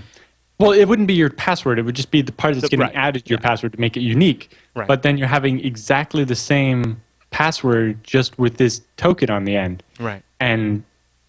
Well, it wouldn't be your password. It would just be the part that's getting added to your password to make it unique. Right. But then you're having exactly the same password just with this token on the end. Right. And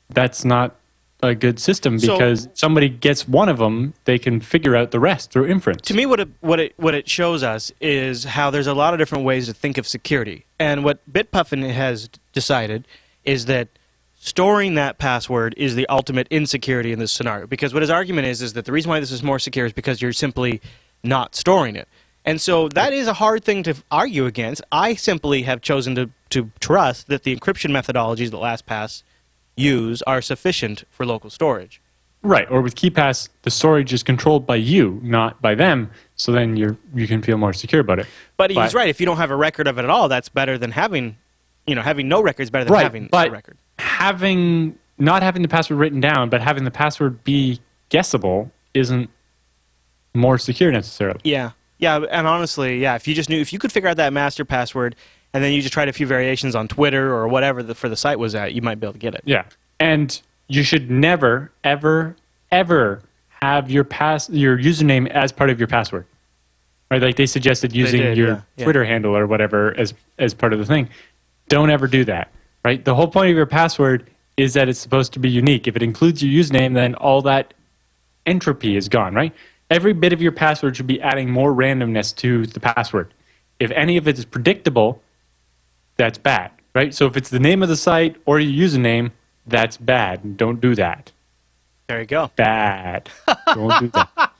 that's not a good system because somebody gets one of them, they can figure out the rest through inference. To me, what it shows us is how there's a lot of different ways to think of security. And what BitPuffin has decided is that storing that password is the ultimate insecurity in this scenario. Because what his argument is that the reason why this is more secure is because you're simply not storing it. And so that is a hard thing to argue against. I simply have chosen to trust that the encryption methodologies that LastPass use are sufficient for local storage. Right, or with KeePass, the storage is controlled by you, not by them, so then you can feel more secure about it. But he's right, if you don't have a record of it at all, that's better than having no record is better than having a record. Not having the password written down, but having the password be guessable isn't more secure necessarily. Yeah, and honestly, if you could figure out that master password, and then you just tried a few variations on Twitter or whatever for the site was at, you might be able to get it. Yeah. And you should never, ever, ever have your username as part of your password. Right? Like they suggested using your Twitter handle or whatever as part of the thing. Don't ever do that. Right? The whole point of your password is that it's supposed to be unique. If it includes your username, then all that entropy is gone, right? Every bit of your password should be adding more randomness to the password. If any of it is predictable, that's bad, right? So if it's the name of the site or your username, that's bad. Don't do that. There you go. Bad. Don't do that.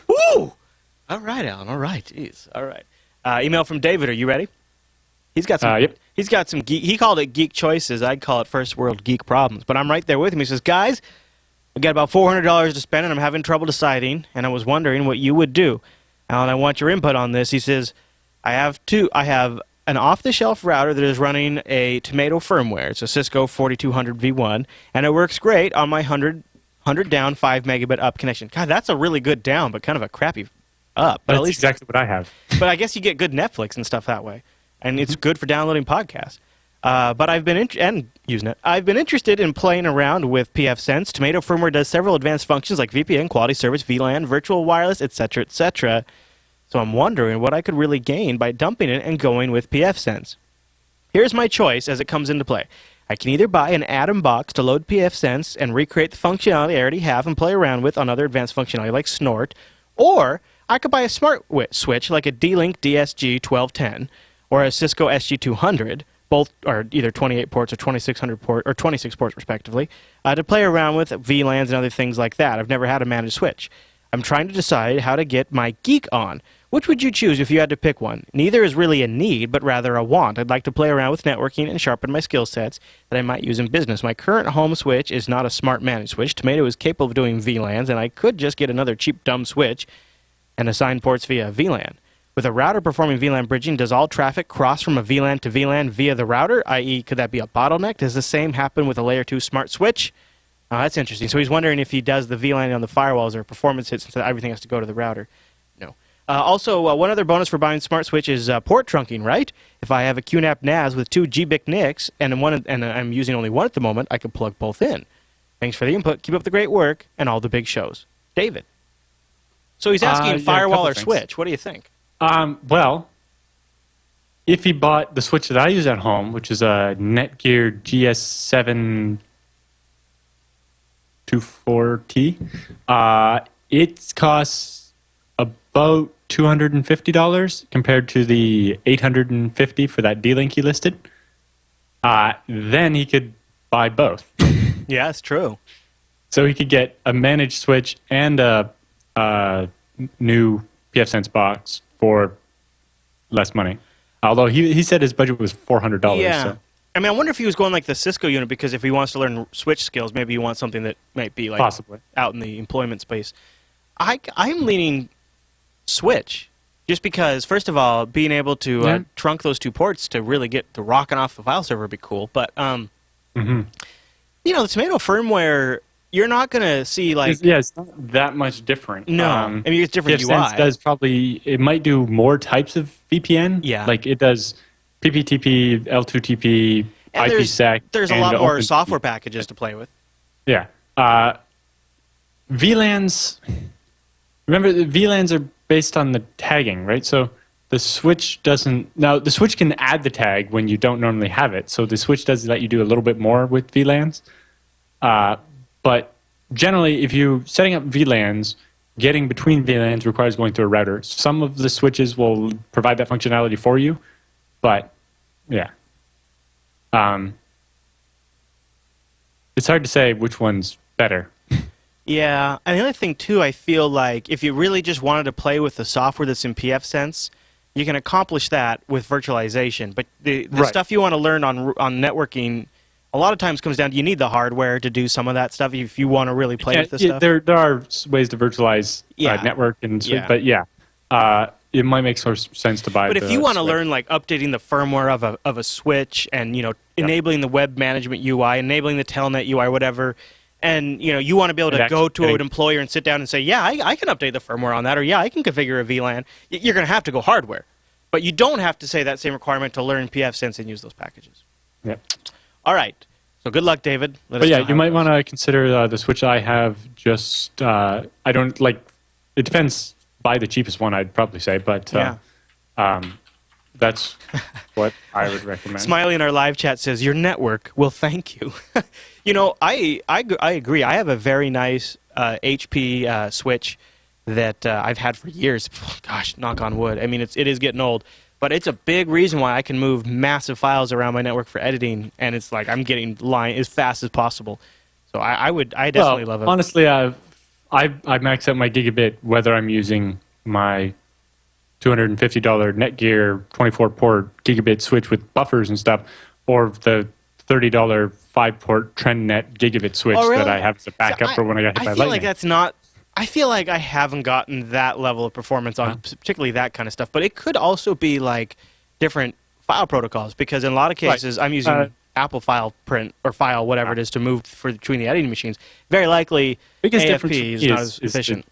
Woo! All right, Alan. All right. Jeez. All right. Email from David. Are you ready? He's got some. Yep. He's got some. He called it geek choices. I'd call it first world geek problems. But I'm right there with him. He says, guys, I got about $400 to spend, and I'm having trouble deciding. And I was wondering what you would do. Alan, I want your input on this. He says, I have an off-the-shelf router that is running a Tomato firmware. It's a Cisco 4200 V1, and it works great on my 100 down, 5 megabit up connection. God, that's a really good down, but kind of a crappy up. But that's at least, exactly what I have. But I guess you get good Netflix and stuff that way, and it's good for downloading podcasts. But I've been using it. I've been interested in playing around with pfSense. Tomato firmware does several advanced functions like VPN, quality service, VLAN, virtual wireless, etc., etc. So I'm wondering what I could really gain by dumping it and going with pfSense. Here's my choice as it comes into play. I can either buy an add-in box to load pfSense and recreate the functionality I already have and play around with on other advanced functionality like Snort, or I could buy a smart switch like a D-Link DSG1210 or a Cisco SG200. Both are either 28 ports or 2600 port or 26 ports respectively, to play around with VLANs and other things like that. I've never had a managed switch. I'm trying to decide how to get my geek on. Which would you choose if you had to pick one? Neither is really a need, but rather a want. I'd like to play around with networking and sharpen my skill sets that I might use in business. My current home switch is not a smart managed switch. Tomato is capable of doing VLANs, and I could just get another cheap dumb switch and assign ports via VLAN. With a router performing VLAN bridging, does all traffic cross from a VLAN to VLAN via the router, i.e., could that be a bottleneck? Does the same happen with a Layer 2 smart switch? That's interesting. So he's wondering if he does the VLAN on the firewalls or performance hits since everything has to go to the router. No. Also, one other bonus for buying smart switch is port trunking, right? If I have a QNAP NAS with 2 GBIC NICs and I'm using only one at the moment, I can plug both in. Thanks for the input. Keep up the great work and all the big shows. David. So he's asking firewall or switch. What do you think? Well, if he bought the switch that I use at home, which is a Netgear GS724T, it costs about $250 compared to the $850 for that D-Link he listed. Then he could buy both. Yeah, that's true. So he could get a managed switch and a new pfSense box for less money. Although he said his budget was $400. Yeah. So. I mean, I wonder if he was going like the Cisco unit, because if he wants to learn switch skills, maybe he wants something that might be like possibly out in the employment space. I'm leaning switch, just because, first of all, being able to trunk those 2 ports to really get the rocking off the file server would be cool. But, the Tomato firmware, you're not going to see like... it's not that much different. No, I mean, it's different UI. does probably... It might do more types of VPN. Yeah. Like it does PPTP, L2TP, and IPsec. There's a lot more software packages to play with. Yeah. VLANs... Remember, the VLANs are based on the tagging, right? So the switch doesn't... Now, the switch can add the tag when you don't normally have it. So the switch does let you do a little bit more with VLANs. But generally, if you're setting up VLANs, getting between VLANs requires going through a router. Some of the switches will provide that functionality for you, but yeah. It's hard to say which one's better. Yeah, and the other thing, too, I feel like if you really just wanted to play with the software that's in pfSense, you can accomplish that with virtualization. But the stuff you want to learn on networking... A lot of times comes down to you need the hardware to do some of that stuff if you want to really play with this stuff. There are ways to virtualize network and but it might make sort of sense to buy. But if you want to learn like updating the firmware of a switch and enabling the web management UI, enabling the Telnet UI, whatever, and you want to be able to go to an employer and sit down and say, yeah, I can update the firmware on that, or yeah, I can configure a VLAN. You're going to have to go hardware, but you don't have to say that same requirement to learn pfSense and use those packages. Yep. All right. So good luck, David. You might want to consider the switch I have. Just I don't like. It depends. Buy the cheapest one, I'd probably say, but that's what I would recommend. Smiley in our live chat says your network will thank you. I agree. I have a very nice HP switch that I've had for years. Gosh, knock on wood. I mean, it is getting old. But it's a big reason why I can move massive files around my network for editing, and it's like I'm getting line as fast as possible. So I definitely love it. Honestly, I max out my gigabit whether I'm using my $250 Netgear 24-port gigabit switch with buffers and stuff, or the $30 5-port TrendNet gigabit switch that I have as a backup for when I got hit by lightning. Like that's not. I feel like I haven't gotten that level of performance on particularly that kind of stuff, but it could also be like different file protocols, because in a lot of cases I'm using Apple File Print or File, whatever it is, to move between the editing machines. Very likely AFP is not as efficient.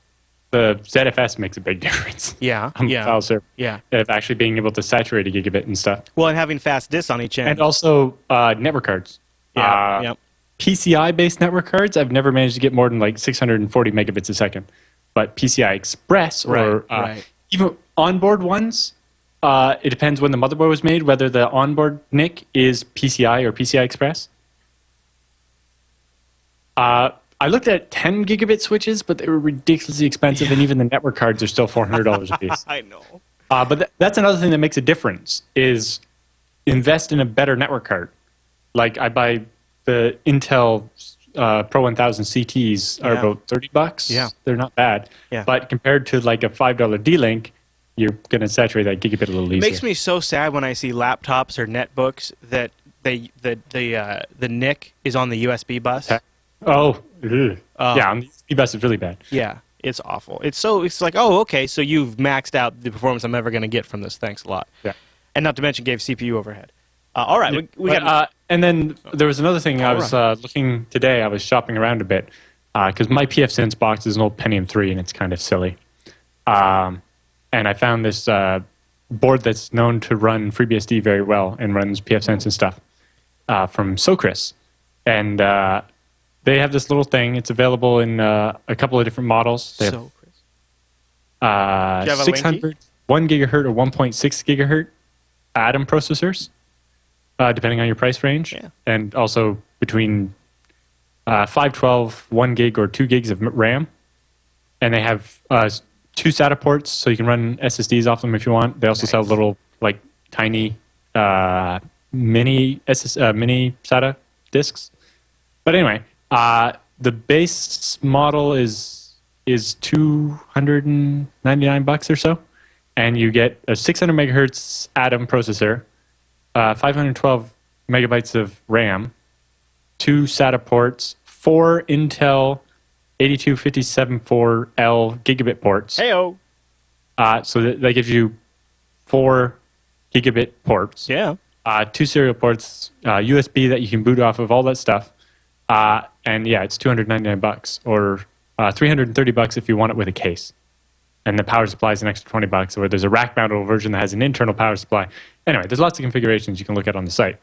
The ZFS makes a big difference. Yeah, on the file server. Yeah. Of actually being able to saturate a gigabit and stuff. Well, and having fast disks on each end. And also network cards. Yeah. PCI-based network cards, I've never managed to get more than like 640 megabits a second. But PCI Express or even onboard ones, it depends when the motherboard was made, whether the onboard NIC is PCI or PCI Express. I looked at 10 gigabit switches, but they were ridiculously expensive, and even the network cards are still $400 a piece. I know. But that's another thing that makes a difference, is invest in a better network card. Like I buy the Intel Pro 1000 CTs are about $30. Yeah. They're not bad. Yeah. But compared to like a $5 D-Link, you're going to saturate that gigabit a little easier. It makes me so sad when I see laptops or netbooks that the NIC is on the USB bus. Oh, yeah, on the USB bus is really bad. Yeah, it's awful. It's like, oh, okay, so you've maxed out the performance I'm ever going to get from this. Thanks a lot. Yeah. And not to mention gave CPU overhead. All right, Yeah, we got. and then there was another thing. I was looking today. I was shopping around a bit because my PFSense box is an old Pentium 3, and it's kind of silly. And I found this board that's known to run FreeBSD very well and runs PFSense and stuff from Socris. And they have this little thing. It's available in a couple of different models. They have 600, 1 gigahertz or 1.6 gigahertz Atom processors, depending on your price range. Yeah. And also between 512, 1 gig or 2 gigs of RAM. And they have 2 SATA ports, so you can run SSDs off them if you want. They also sell little, like, tiny mini SATA disks. But anyway, the base model is $299 or so, and you get a 600 megahertz Atom processor, 512 megabytes of RAM, 2 SATA ports, 4 Intel 82574L gigabit ports. Heyo. So that gives you 4 gigabit ports. Yeah. 2 serial ports, USB that you can boot off of, all that stuff. And yeah, it's $299 or $330 if you want it with a case. And the power supply is an extra $20, or there's a rack-mountable version that has an internal power supply. Anyway, there's lots of configurations you can look at on the site.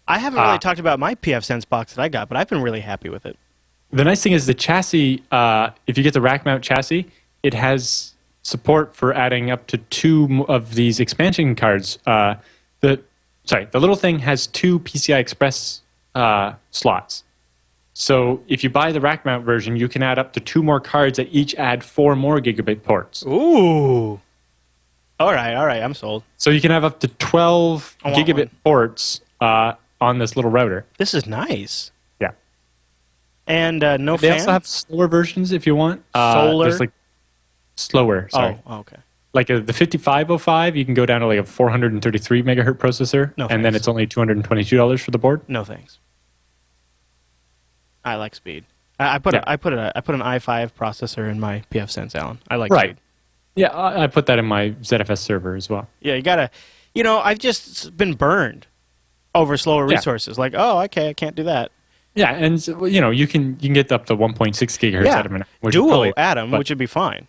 I haven't really talked about my PFSense box that I got, but I've been really happy with it. The nice thing is the chassis, if you get the rack mount chassis, it has support for adding up to 2 of these expansion cards. The little thing has 2 PCI Express slots. So if you buy the rack mount version, you can add up to 2 more cards that each add 4 more gigabit ports. Ooh. All right, I'm sold. So you can have up to 12 gigabit ports on this little router. This is nice. Yeah. And no They fan? also have slower versions if you want. Solar? There's like slower, sorry. Oh, okay. Like the 5505, you can go down to like a 433 megahertz processor, No, and then thanks. it's only $222 for the board. No thanks. I like speed. I put an i5 processor in my PFSense, Alan. I like Right. speed. Yeah, I put that in my ZFS server as well. Yeah, you gotta. I've just been burned over slower Yeah. resources. Like, oh, okay, I can't do that. Yeah, and so, you can get up to 1.6 gigahertz Yeah. out of an which is Dual probably- Atom, but- which would be fine.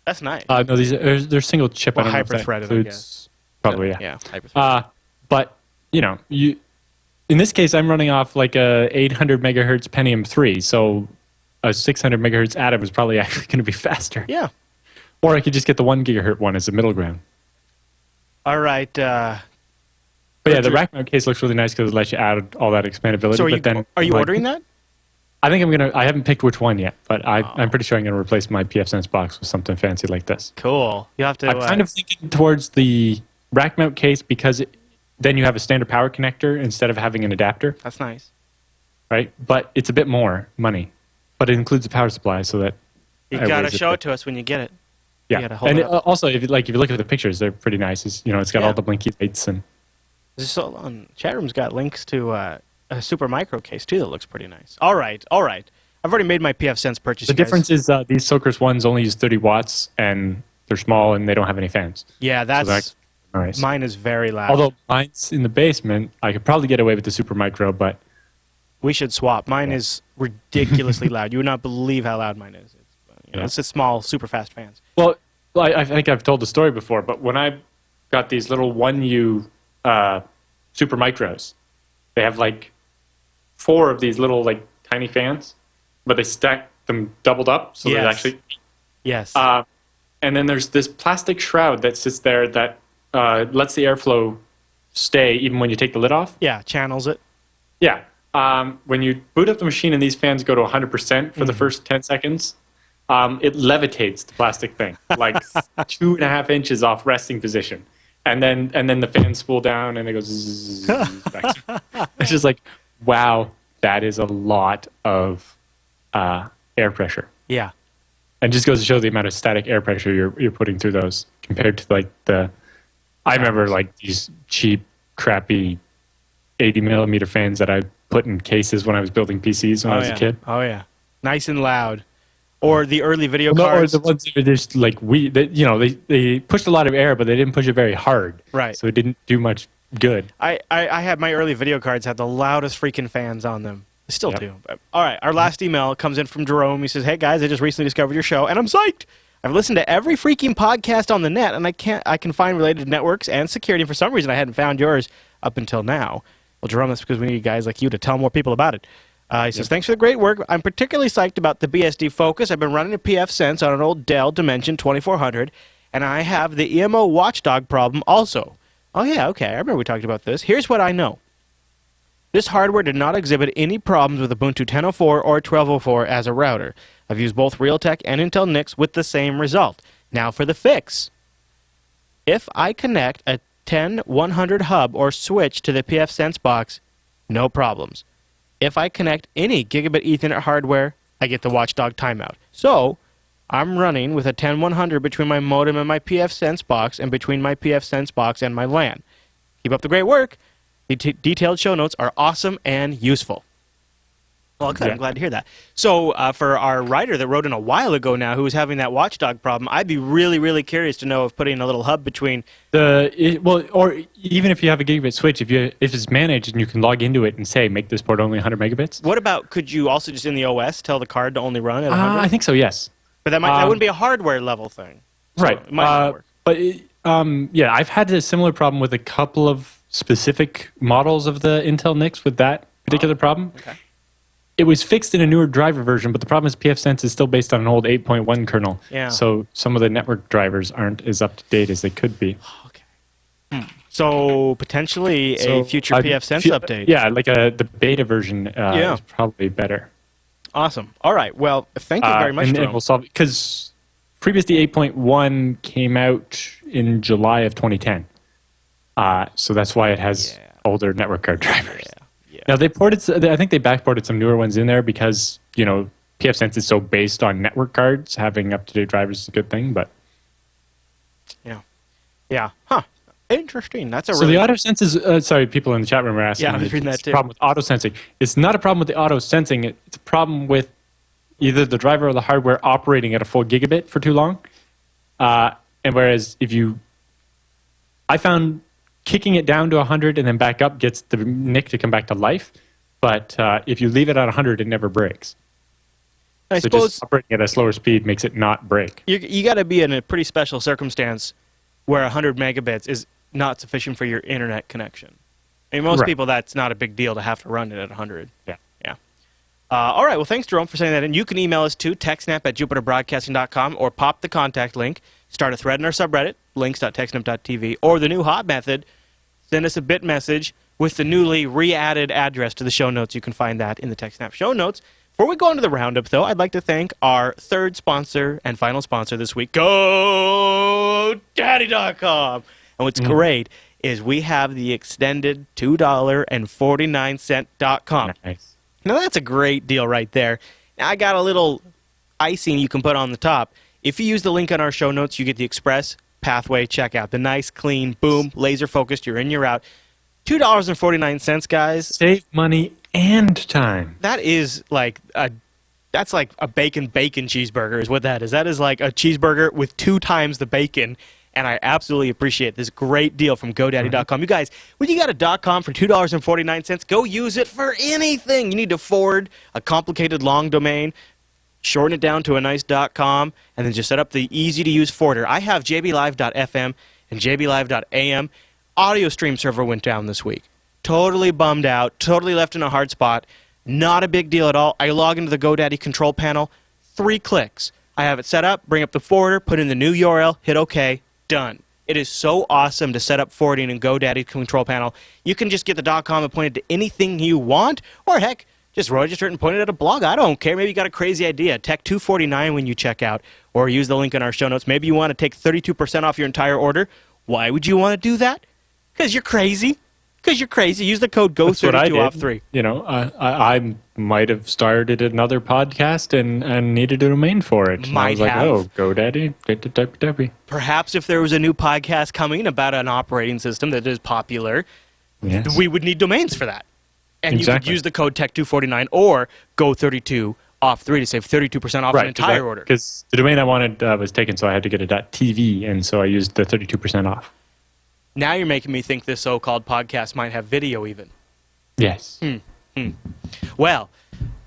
That's nice. No, they're single chip. Well, I don't know if that hyper-threaded, I includes- guess. Probably, yeah. Yeah, hyper-threaded. But you in this case, I'm running off like a 800 megahertz Pentium 3, so a 600 megahertz Atom is probably actually going to be faster. Yeah. Or I could just get the 1 gigahertz one as the middle ground. All right. But yeah, the rack mount case looks really nice because it lets you add all that expandability. So are you like, ordering that? I think I haven't picked which one yet, but I'm pretty sure I'm going to replace my PFSense box with something fancy like this. Cool. You have to. I'm kind of thinking towards the rack mount case because then you have a standard power connector instead of having an adapter, That's nice. right? But it's a bit more money. But it includes a power supply so that You I gotta raise it show a it to us when you get it. Yeah, You gotta hold and it up. also if you look at the pictures, they're pretty nice. It's got Yeah. all the blinky lights and So on chat room's got links to a super micro case too that looks pretty nice. All right. I've already made my PFSense purchase. the you guys. difference is these Socris ones only use 30 watts and they're small and they don't have any fans. Yeah, that's Nice. mine is very loud. Although mine's in the basement, I could probably get away with the super micro, but we should swap. Mine is ridiculously loud. You would not believe how loud mine is. It's just small, super fast fans. well, I think I've told the story before, but when I got these little 1U super micros, they have like 4 of these little like tiny fans, but they stack them doubled up, so they're Yes. actually Yes. and then there's this plastic shroud that sits there that lets the airflow stay even when you take the lid off. Yeah, channels it. Yeah. When you boot up the machine and these fans go to 100% for the first 10 seconds, it levitates the plastic thing like 2.5 inches off resting position. And then the fans spool down and it goes zzz, back. It's just like, wow, that is a lot of air pressure. Yeah. And just goes to show the amount of static air pressure you're putting through those compared to like I remember like these cheap, crappy 80 millimeter fans that I put in cases when I was building PCs when I was a kid. Oh yeah, nice and loud. Or the early video cards. cards. Or the ones that are just like they pushed a lot of air, but they didn't push it very hard. Right. So it didn't do much good. I had my early video cards had the loudest freaking fans on them. They still do. But, all right, our last email comes in from Jerome. He says, "Hey guys, I just recently discovered your show, and I'm psyched. I've listened to every freaking podcast on the net, and I can find related networks and security. And for some reason, I hadn't found yours up until now. Well, Jerome, that's because we need guys like you to tell more people about it." He says, "Thanks for the great work. I'm particularly psyched about the BSD Focus. I've been running a PF Sense on an old Dell Dimension 2400, and I have the EMO watchdog problem also." Oh, yeah, okay. I remember we talked about this. Here's what I know. This hardware did not exhibit any problems with Ubuntu 10.04 or 12.04 as a router. I've used both Realtek and Intel NICs with the same result. Now for the fix. If I connect a 10100 hub or switch to the PF Sense box, no problems. If I connect any gigabit Ethernet hardware, I get the watchdog timeout. So, I'm running with a 10100 between my modem and my PF Sense box and between my PF Sense box and my LAN. Keep up the great work. The detailed show notes are awesome and useful. Well, good. I'm glad to hear that. So, for our writer that wrote in a while ago now who was having that watchdog problem, I'd be really, really curious to know if putting a little hub between... or even if you have a gigabit switch, if it's managed and you can log into it and say, make this port only 100 megabits. What about, could you also just in the OS tell the card to only run at 100? I think so, yes. But that wouldn't be a hardware level thing. So right. It might not work. But, I've had a similar problem with a couple of specific models of the Intel NICs with that particular problem. Okay. It was fixed in a newer driver version, but the problem is PF Sense is still based on an old 8.1 kernel. Yeah. So some of the network drivers aren't as up to date as they could be. Okay. So potentially a future PF Sense update. Yeah, like the beta version is probably better. Awesome. All right. Well, thank you very much, and we'll solve it because FreeBSD 8.1 came out in July of 2010. So that's why it has older network card drivers. Yeah. Now I think they backported some newer ones in there because PF Sense is so based on network cards. Having up-to-date drivers is a good thing, but yeah, huh? Interesting. That's a so the auto sense is sorry. People in the chat room are asking. Yeah, I was reading that too. Problem with auto sensing. It's not a problem with the auto sensing. It's a problem with either the driver or the hardware operating at a full gigabit for too long. And whereas I found kicking it down to 100 and then back up gets the NIC to come back to life. But if you leave it at 100, it never breaks. I suppose just operating at a slower speed makes it not break. You got to be in a pretty special circumstance where 100 megabits is not sufficient for your internet connection. I mean, most people, that's not a big deal to have to run it at 100. Yeah. All right. Well, thanks, Jerome, for saying that. And you can email us to techsnap@jupiterbroadcasting.com or pop the contact link, start a thread in our subreddit, links.techsnap.tv, or the new hot method, send us a bit message with the newly re-added address to the show notes. You can find that in the TechSNAP show notes. Before we go into the roundup, though, I'd like to thank our third sponsor and final sponsor this week, GoDaddy.com. And what's great is we have the extended $2.49.com. Nice. Now, that's a great deal right there. Now, I got a little icing you can put on the top. If you use the link on our show notes, you get the express pathway checkout. The nice, clean, boom, laser-focused, you're in, you're out. $2.49, guys. Save money and time. That is like a bacon cheeseburger is what that is. That is like a cheeseburger with 2 times the bacon. And I absolutely appreciate this great deal from GoDaddy.com. You guys, when you got a .com for $2.49, go use it for anything. You need to forward a complicated long domain, shorten it down to a nice .com, and then just set up the easy-to-use forwarder. I have jblive.fm and jblive.am. Audio stream server went down this week. Totally bummed out, totally left in a hard spot. Not a big deal at all. I log into the GoDaddy control panel, 3 clicks. I have it set up, bring up the forwarder, put in the new URL, hit OK, done. It is so awesome to set up forwarding in GoDaddy control panel. You can just get the .com and point it to anything you want, or heck, just register it and point it at a blog. I don't care. Maybe you got a crazy idea. Tech249 when you check out, or use the link in our show notes. Maybe you want to take 32% off your entire order. Why would you want to do that? Because you're crazy. Because you're crazy. Use the code GO32OFF3. You know, I might have started another podcast and needed a domain for it. And I was like, oh, GoDaddy, www. Perhaps if there was a new podcast coming about an operating system that is popular, yes, we would need domains for that. And exactly. You could use the code TECH249 or GO32OFF3 to save 32% off an entire order. Because the domain I wanted was taken, so I had to get a .tv, and so I used the 32% off. Now you're making me think this so-called podcast might have video even. Yes. Well,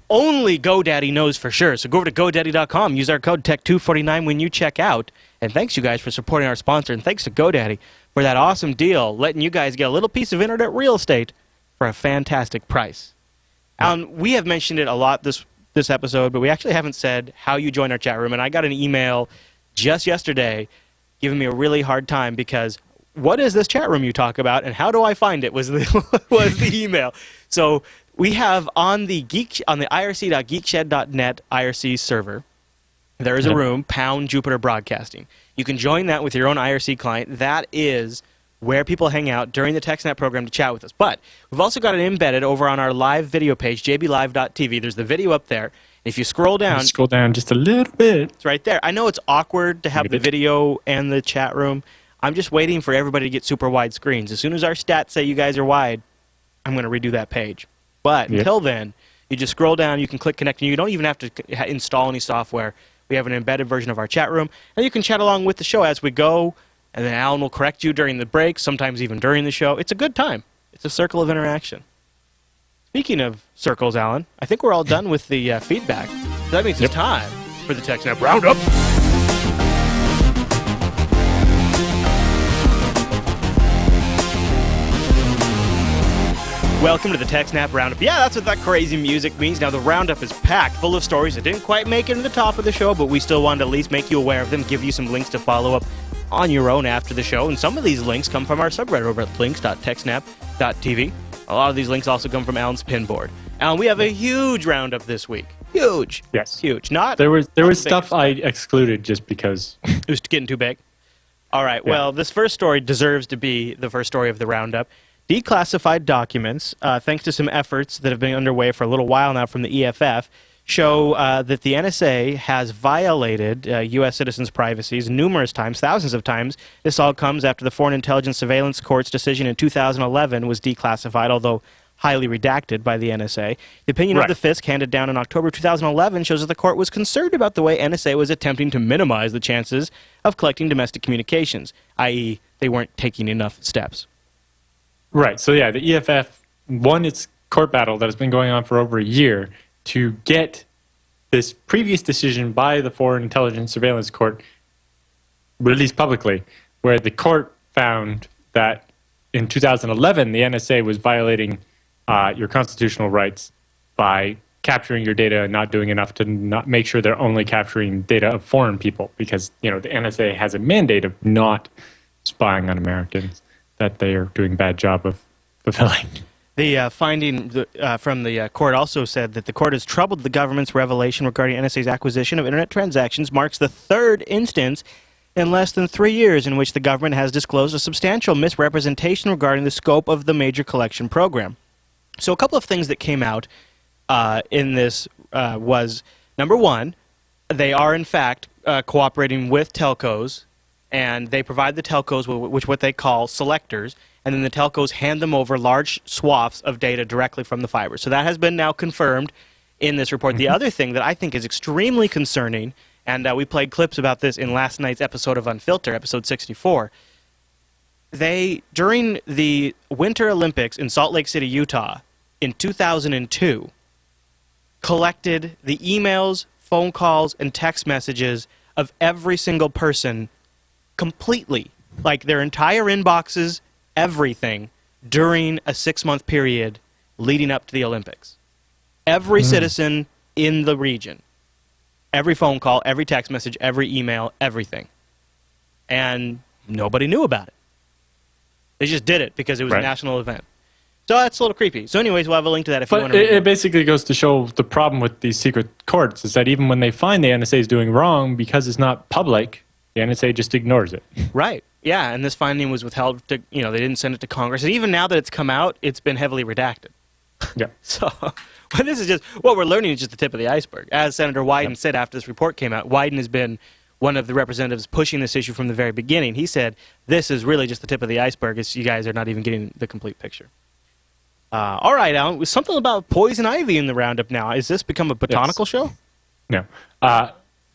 only GoDaddy knows for sure. So go over to GoDaddy.com, use our code TECH249 when you check out. And thanks, you guys, for supporting our sponsor. And thanks to GoDaddy for that awesome deal, letting you guys get a little piece of internet real estate for a fantastic price. We have mentioned it a lot this episode, but we actually haven't said how you join our chat room. And I got an email just yesterday giving me a really hard time because what is this chat room you talk about, and how do I find it was the email. So we have on the irc.geekshed.net IRC server, there is a room, #Jupiter Broadcasting. You can join that with your own IRC client. That is where people hang out during the TechSNAP program to chat with us. But we've also got it embedded over on our live video page, jblive.tv. There's the video up there. If you scroll down... Scroll down just a little bit. It's right there. I know it's awkward to have the video and the chat room. I'm just waiting for everybody to get super wide screens. As soon as our stats say you guys are wide, I'm going to redo that page. But until then, you just scroll down, you can click connect, and you don't even have to install any software. We have an embedded version of our chat room, and you can chat along with the show as we go, and then Alan will correct you during the break, sometimes even during the show. It's a good time. It's a circle of interaction. Speaking of circles, Alan, I think we're all done with the feedback. So that means it's time for the TechSNAP Roundup. Welcome to the TechSNAP Roundup. Yeah, that's what that crazy music means. Now, the Roundup is packed full of stories that didn't quite make it to the top of the show, but we still wanted to at least make you aware of them, give you some links to follow up on your own after the show. And some of these links come from our subreddit over at links.techsnap.tv. A lot of these links also come from Alan's Pinboard. Alan, we have a huge Roundup this week. Huge. Yes. Huge. There was stuff I excluded just because it was getting too big. All right. Yeah. Well, this first story deserves to be the first story of the Roundup. Declassified documents, thanks to some efforts that have been underway for a little while now from the EFF, show that the NSA has violated U.S. citizens' privacies numerous times, thousands of times. This all comes after the Foreign Intelligence Surveillance Court's decision in 2011 was declassified, although highly redacted by the NSA. The opinion of the FISC handed down in October 2011 shows that the court was concerned about the way NSA was attempting to minimize the chances of collecting domestic communications, i.e. they weren't taking enough steps. Right. So, yeah, the EFF won its court battle that has been going on for over a year to get this previous decision by the Foreign Intelligence Surveillance Court released publicly, where the court found that in 2011, the NSA was violating your constitutional rights by capturing your data and not doing enough to not make sure they're only capturing data of foreign people, because, you know, the NSA has a mandate of not spying on Americans that they are doing a bad job of fulfilling. The finding from the court also said that the court has troubled the government's revelation regarding NSA's acquisition of internet transactions marks the third instance in less than 3 years in which the government has disclosed a substantial misrepresentation regarding the scope of the major collection program. So a couple of things that came out in this was, number one, they are in fact cooperating with telcos, and they provide the telcos with what they call selectors, and then the telcos hand them over large swaths of data directly from the fiber. So that has been now confirmed in this report. The other thing that I think is extremely concerning, and we played clips about this in last night's episode of Unfilter, episode 64, they, during the Winter Olympics in Salt Lake City, Utah, in 2002, collected the emails, phone calls, and text messages of every single person completely, like their entire inboxes, everything, during a 6-month period leading up to the Olympics. Every citizen in the region. every phone call, every text message, every email, everything. And nobody knew about it. They just did it because it was a national event. So that's a little creepy. So anyways, we'll have a link to that if you want to read it basically goes to show the problem with these secret courts is that even when they find the NSA is doing wrong, because it's not public, the NSA just ignores it. Right. Yeah, and this finding was withheld. They didn't send it to Congress. And even now that it's come out, it's been heavily redacted. Yeah. So this is just, what we're learning is just the tip of the iceberg. As Senator Wyden said after this report came out, Wyden has been one of the representatives pushing this issue from the very beginning. He said, this is really just the tip of the iceberg. You guys are not even getting the complete picture. All right, Alan, something about poison ivy in the roundup now. Has this become a botanical show? No.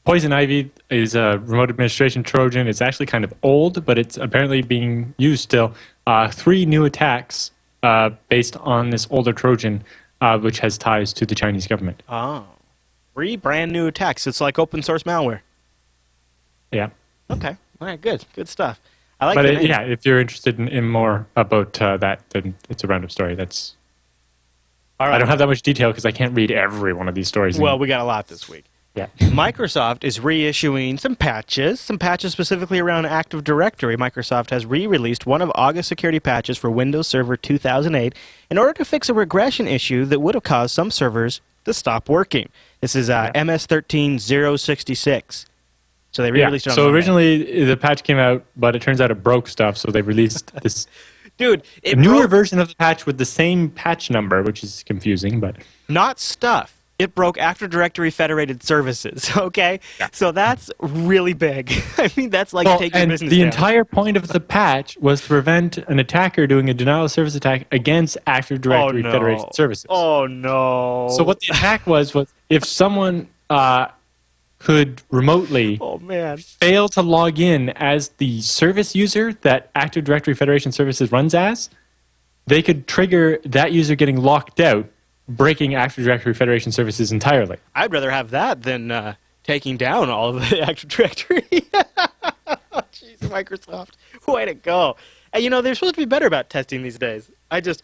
Poison ivy is a remote administration Trojan. It's actually kind of old, but it's apparently being used still. 3 new attacks based on this older Trojan, which has ties to the Chinese government. Oh. 3 brand new attacks. It's like open source malware. Yeah. Okay. All right, good. Good stuff. I like But if you're interested in more about that, then it's a roundup story. That's. All right. I don't have that much detail because I can't read every one of these stories. Well, we got a lot this week. Yeah. Microsoft is reissuing some patches specifically around Active Directory. Microsoft has re-released one of August security patches for Windows Server 2008 in order to fix a regression issue that would have caused some servers to stop working. This is MS13.066. So they re-released it on So Monday. originally the patch came out, but it turns out it broke stuff, so they released this Dude, it newer version of the patch with the same patch number, which is confusing, but not stuff. It broke Active Directory federated services, okay? Yeah. So that's really big. I mean, that's like taking and business the down. entire point of the patch was to prevent an attacker doing a denial of service attack against Active Directory federated services. Oh, no. So what the attack was if someone could remotely fail to log in as the service user that Active Directory Federation Services runs as, they could trigger that user getting locked out, breaking Active Directory Federation Services entirely. I'd rather have that than taking down all of the Active Directory. Jeez, Microsoft. Way to go. And, they're supposed to be better about testing these days. I just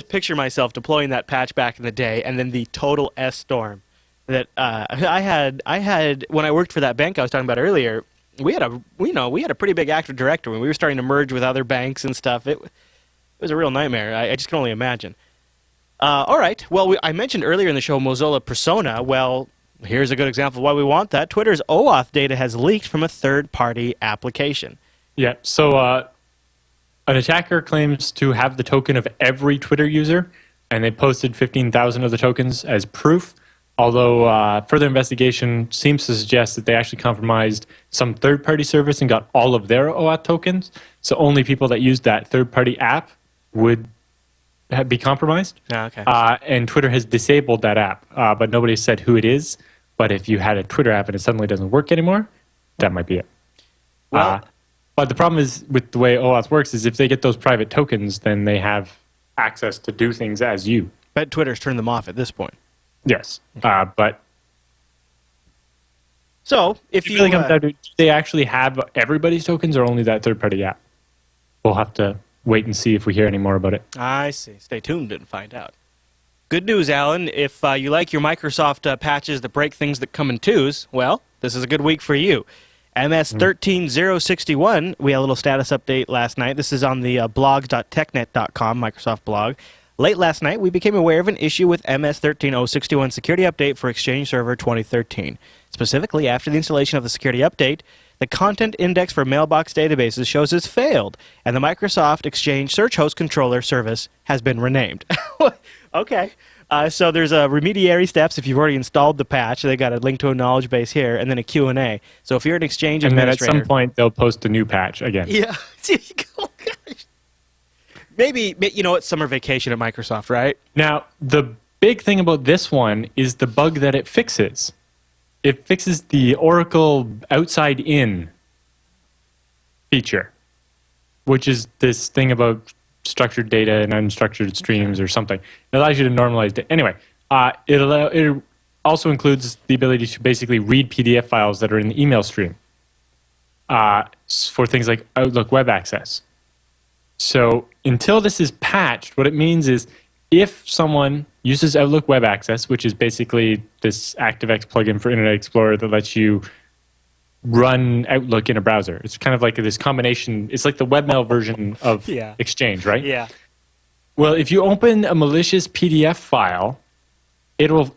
picture myself deploying that patch back in the day and then the total S-storm that I had when I worked for that bank I was talking about earlier. We had a pretty big Active Directory when we were starting to merge with other banks and stuff. It was a real nightmare. I just can only imagine. All right. Well, I mentioned earlier in the show Mozilla Persona. Well, here's a good example of why we want that. Twitter's OAuth data has leaked from a third-party application. Yeah. So an attacker claims to have the token of every Twitter user, and they posted 15,000 of the tokens as proof. Although further investigation seems to suggest that they actually compromised some third-party service and got all of their OAuth tokens. So only people that used that third-party app would be compromised. Okay. And Twitter has disabled that app, but nobody said who it is. But if you had a Twitter app and it suddenly doesn't work anymore, that might be it. Well, but the problem is with the way OAuth works is if they get those private tokens, then they have access to do things as you. Bet Twitter's turned them off at this point. Yes, but so if it really comes down to, do they actually have everybody's tokens or only that third-party app? We'll have to wait and see if we hear any more about it. I see. Stay tuned and find out. Good news, Alan. If you like your Microsoft patches that break things that come in twos, well, this is a good week for you. MS13.061, we had a little status update last night. This is on the blogs.technet.com Microsoft blog. Late last night, we became aware of an issue with MS13.061 security update for Exchange Server 2013. Specifically, after the installation of the security update, the content index for mailbox databases shows has failed, and the Microsoft Exchange Search Host Controller service has been renamed. Okay. So there's remediary steps if you've already installed the patch. They got a link to a knowledge base here, and then a Q&A. So if you're an Exchange administrator... And then at some point, they'll post a new patch again. Yeah. Oh, gosh. Maybe, it's summer vacation at Microsoft, right? Now, the big thing about this one is the bug that it fixes. It fixes the Oracle outside-in feature, which is this thing about structured data and unstructured streams or something. It allows you to normalize it. Anyway, it also includes the ability to basically read PDF files that are in the email stream for things like Outlook Web Access. So until this is patched, what it means is if someone uses Outlook Web Access, which is basically this ActiveX plugin for Internet Explorer that lets you run Outlook in a browser. It's kind of like this combination. It's like the webmail version of Exchange, right? Yeah. Well, if you open a malicious PDF file, it will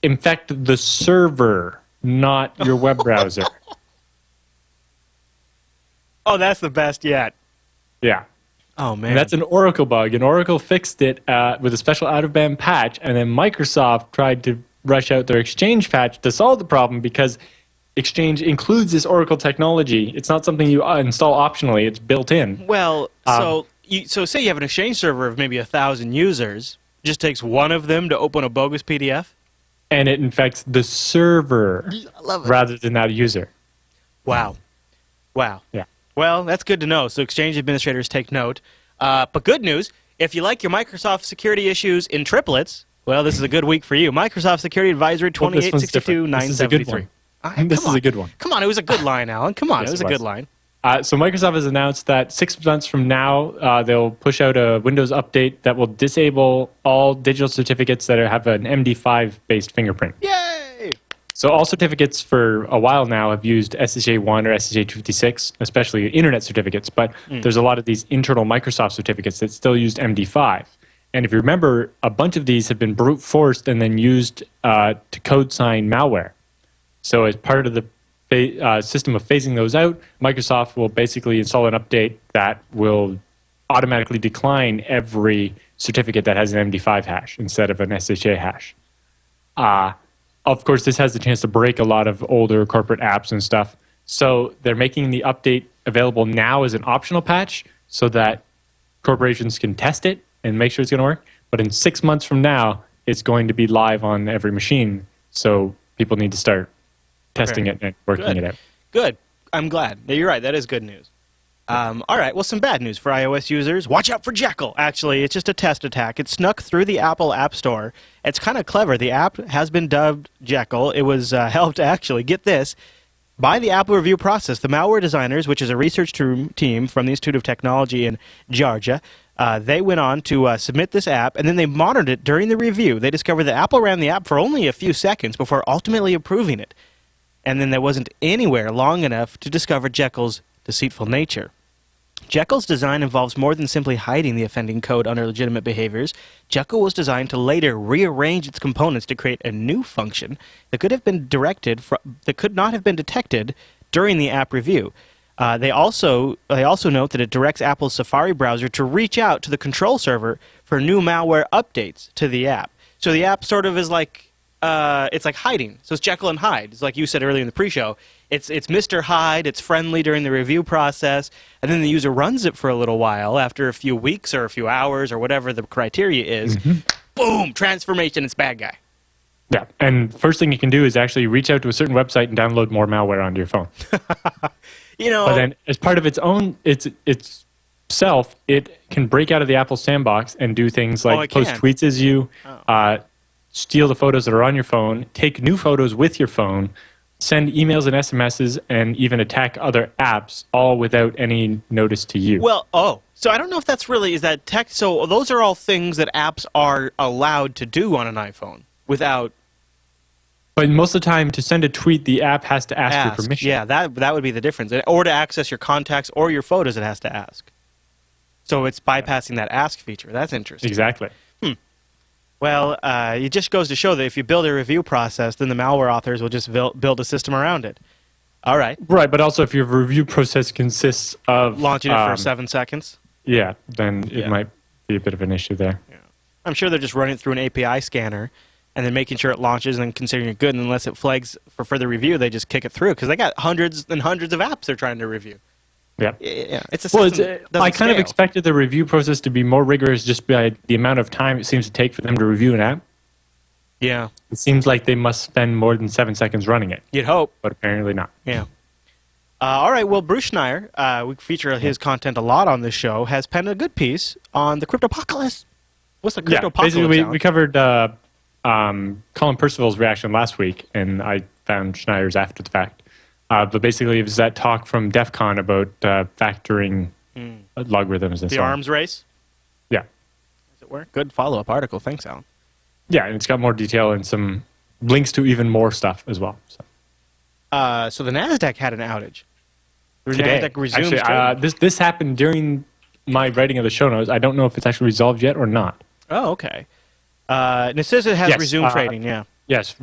infect the server, not your web browser. Oh, that's the best yet. Yeah. Oh, man. And that's an Oracle bug, and Oracle fixed it with a special out-of-band patch, and then Microsoft tried to rush out their Exchange patch to solve the problem because Exchange includes this Oracle technology. It's not something you install optionally. It's built in. Well, so say you have an Exchange server of maybe 1,000 users. It just takes one of them to open a bogus PDF? And it infects the server rather than that user. Wow. Yeah. Well, that's good to know. So Exchange administrators take note. But good news, if you like your Microsoft security issues in triplets, well, this is a good week for you. Microsoft Security Advisory 2862-973. This is a good one. Come on, it was a good line, Alan. Come on, Yes, it was a good line. So Microsoft has announced that 6 months from now, they'll push out a Windows update that will disable all digital certificates that have an MD5-based fingerprint. Yay! So all certificates for a while now have used SSH1 or SSH256, especially internet certificates, but there's a lot of these internal Microsoft certificates that still used MD5. And if you remember, a bunch of these have been brute forced and then used to code sign malware. So as part of the system of phasing those out, Microsoft will basically install an update that will automatically decline every certificate that has an MD5 hash instead of an SHA hash. Of course, this has the chance to break a lot of older corporate apps and stuff. So they're making the update available now as an optional patch so that corporations can test it and make sure it's going to work. But in 6 months from now, it's going to be live on every machine. So people need to start testing it and working it out. Good. I'm glad. Yeah, you're right. That is good news. All right. Well, some bad news for iOS users. Watch out for Jekyll. Actually, it's just a test attack. It snuck through the Apple App Store. It's kind of clever. The app has been dubbed Jekyll. It was helped, actually, get this, by the Apple review process. The malware designers, which is a research team from the Institute of Technology in Georgia, they went on to submit this app, and then they monitored it during the review. They discovered that Apple ran the app for only a few seconds before ultimately approving it. And then there wasn't anywhere long enough to discover Jekyll's deceitful nature. Jekyll's design involves more than simply hiding the offending code under legitimate behaviors. Jekyll was designed to later rearrange its components to create a new function that could not have been detected during the app review. They also note that it directs Apple's Safari browser to reach out to the control server for new malware updates to the app. So the app sort of is like it's like hiding. So it's Jekyll and Hyde. It's like you said earlier in the pre-show. It's Mr. Hyde. It's friendly during the review process, and then the user runs it for a little while. After a few weeks or a few hours or whatever the criteria is, boom, transformation. It's bad guy. Yeah, and first thing you can do is actually reach out to a certain website and download more malware onto your phone. But then as part of its itself, it can break out of the Apple sandbox and do things like post tweets as you, steal the photos that are on your phone, take new photos with your phone, send emails and SMSs, and even attack other apps, all without any notice to you. Well, so I don't know if that's really, is that tech? So those are all things that apps are allowed to do on an iPhone without. But most of the time, to send a tweet, the app has to ask your permission. Yeah, that would be the difference. Or to access your contacts or your photos, it has to ask. So it's bypassing that ask feature. That's interesting. Exactly. Well, it just goes to show that if you build a review process, then the malware authors will just build a system around it. All right. Right, but also if your review process consists of launching it for 7 seconds. Yeah, then it might be a bit of an issue there. Yeah. I'm sure they're just running it through an API scanner and then making sure it launches and considering it good. And unless it flags for further review, they just kick it through because they got hundreds and hundreds of apps they're trying to review. Yeah. It's a system I kind of expected the review process to be more rigorous just by the amount of time it seems to take for them to review an app. Yeah. It seems like they must spend more than 7 seconds running it. You'd hope. But apparently not. Yeah. All right. Well, Bruce Schneier, we feature his content a lot on this show, has penned a good piece on the cryptopocalypse. What's the cryptopocalypse? Basically, we covered Colin Percival's reaction last week, and I found Schneider's after the fact. But basically, it was that talk from DEF CON about factoring logarithms and so on. The arms race? Yeah. Network. Good follow-up article. Thanks, Alan. Yeah, and it's got more detail and some links to even more stuff as well. So the NASDAQ had an outage. The Today, NASDAQ resumed actually, this happened during my writing of the show notes. I don't know if it's actually resolved yet or not. Oh, okay. And it says it has Yes, resumed trading, yeah. Yes,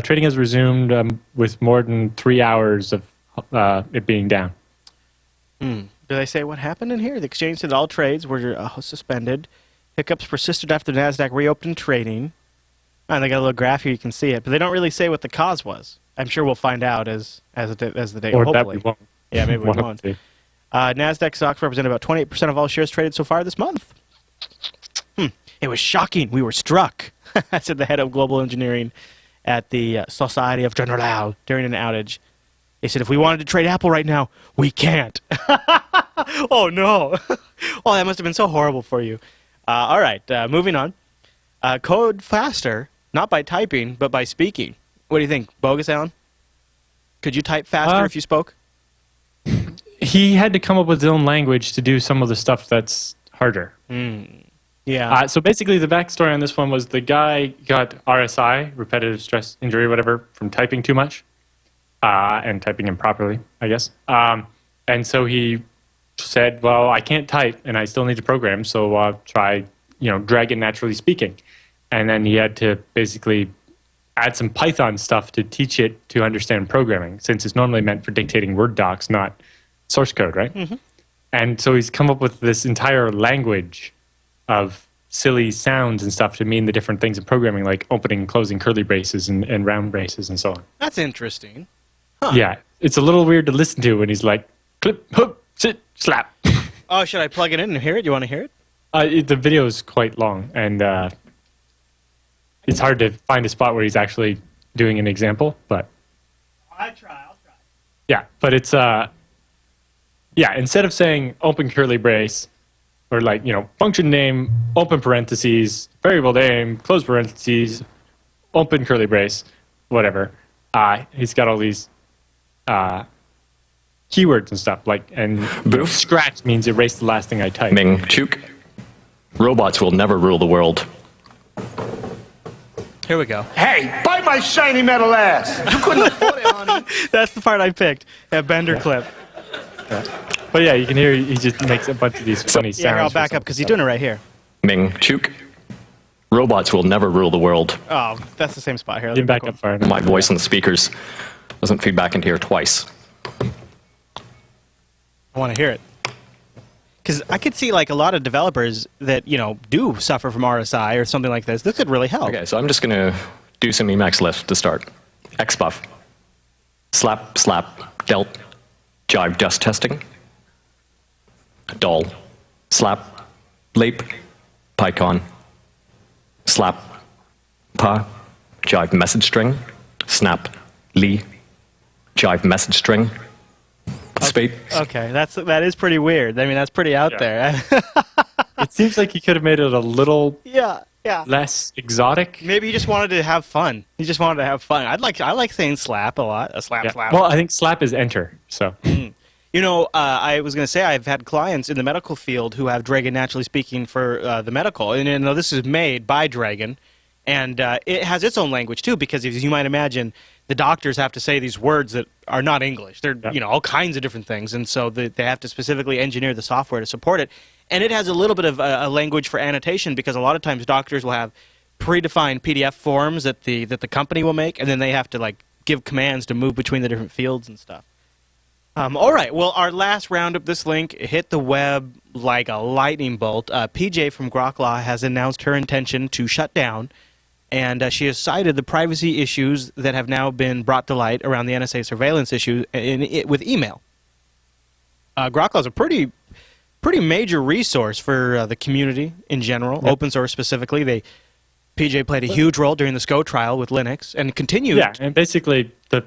trading has resumed with more than 3 hours of it being down. Do they say what happened in here? The exchange said all trades were suspended. Hiccups persisted after the NASDAQ reopened trading. And they got a little graph here, you can see it. But they don't really say what the cause was. I'm sure we'll find out as the day, Or hopefully. that we won't. Yeah, maybe we won't. NASDAQ stocks represent about 28% of all shares traded so far this month. It was shocking. We were struck, said the head of global engineering at the Society of General during an outage. He said, if we wanted to trade Apple right now, we can't. Oh, no. Oh, that must have been so horrible for you. All right, moving on. Code faster, not by typing, but by speaking. What do you think, bogus, Alan? Could you type faster if you spoke? He had to come up with his own language to do some of the stuff that's harder. Yeah. So basically, the backstory on this one was the guy got RSI, repetitive stress injury, whatever, from typing too much and typing improperly, I guess. And so he said, well, I can't type and I still need to program, so I'll try, Dragon naturally speaking. And then he had to basically add some Python stuff to teach it to understand programming, since it's normally meant for dictating Word docs, not source code, right? Mm-hmm. And so he's come up with this entire language of silly sounds and stuff to mean the different things in programming, like opening and closing curly braces and round braces and so on. That's interesting. Huh. Yeah, it's a little weird to listen to when he's like, clip, hook, sit, slap. Oh, should I plug it in and hear it? You want to hear it? The video is quite long, and it's hard to find a spot where he's actually doing an example, but... I'll try. Yeah, but it's... instead of saying open curly brace, or function name, open parentheses, variable name, close parentheses, open curly brace, whatever, he's got all these keywords and stuff, and scratch means erase the last thing I typed. Ming Chuk. Robots will never rule the world. Here we go. Hey, bite my shiny metal ass! You couldn't afford it, honey. That's the part I picked. That Bender clip. Yeah. But yeah, you can hear he just makes a bunch of these funny sounds. Yeah, I'll back up because he's doing it right here. Ming Chuk. Robots will never rule the world. Oh, that's the same spot here. You back up far enough. My voice on the speakers doesn't feed back into here twice. I want to hear it. Because I could see a lot of developers that, do suffer from RSI or something like this. This could really help. Okay, so I'm just going to do some Emacs lift to start. XBuff. Slap, slap, delt. Jive dust testing. Doll. Slap. Leap. PyCon. Slap. Pa. Jive message string. Snap. Lee. Jive message string. Spade. Okay, that is pretty weird. I mean, that's pretty out there. It seems like he could have made it a little less exotic. Maybe he just wanted to have fun. I like saying slap a lot. A slap, slap. Well, I think slap is enter. So. I was going to say I've had clients in the medical field who have Dragon naturally speaking for the medical, and this is made by Dragon, and it has its own language too. Because as you might imagine, the doctors have to say these words that are not English. They're all kinds of different things, and so they have to specifically engineer the software to support it. And it has a little bit of a language for annotation, because a lot of times doctors will have predefined PDF forms that the company will make, and then they have to give commands to move between the different fields and stuff. All right, well, our last roundup, this link hit the web like a lightning bolt. PJ from Grok has announced her intention to shut down, and she has cited the privacy issues that have now been brought to light around the NSA surveillance issue with email. Grok is a pretty major resource for the community in general, open source specifically. PJ played a huge role during the SCO trial with Linux and continued. Yeah, and basically the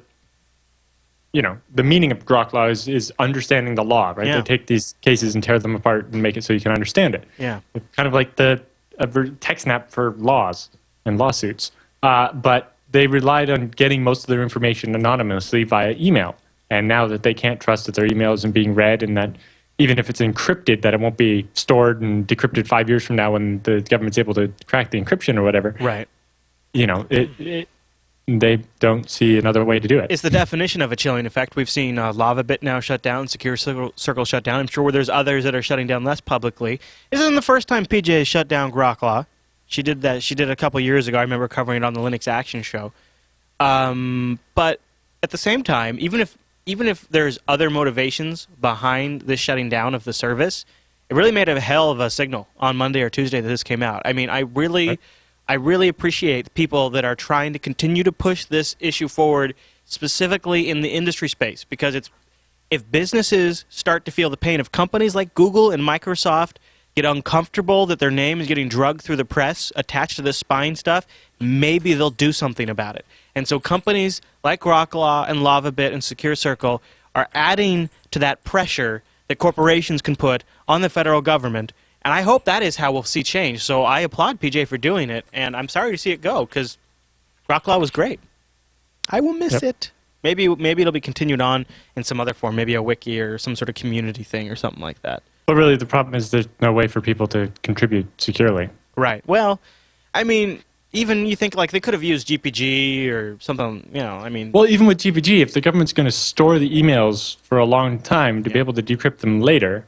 meaning of Grok law is understanding the law, right? Yeah. They take these cases and tear them apart and make it so you can understand it. Yeah. It's kind of like the TechSNAP for laws and lawsuits. But they relied on getting most of their information anonymously via email. And now that they can't trust that their email isn't being read and that even if it's encrypted, that it won't be stored and decrypted 5 years from now when the government's able to crack the encryption or whatever. Right. You know, they don't see another way to do it. It's the definition of a chilling effect. We've seen LavaBit now shut down, Secure Circle shut down. I'm sure there's others that are shutting down less publicly. This isn't the first time PJ has shut down Grokla. She did that. She did it a couple years ago. I remember covering it on the Linux Action Show. But at the same time, even if there's other motivations behind this shutting down of the service, it really made a hell of a signal on Monday or Tuesday that this came out. I mean, I really appreciate people that are trying to continue to push this issue forward, specifically in the industry space, because if businesses start to feel the pain of companies like Google and Microsoft get uncomfortable that their name is getting drugged through the press attached to this spying stuff, maybe they'll do something about it. And so companies like Grokla and LavaBit and Secure Circle are adding to that pressure that corporations can put on the federal government. And I hope that is how we'll see change. So I applaud PJ for doing it, and I'm sorry to see it go, because Grokla was great. I will miss it. Maybe it'll be continued on in some other form, maybe a wiki or some sort of community thing or something like that. But really, the problem is there's no way for people to contribute securely. Right. Well, I mean, even you think like they could have used GPG or something, you know, I mean. Well, even with GPG, if the government's going to store the emails for a long time to be able to decrypt them later,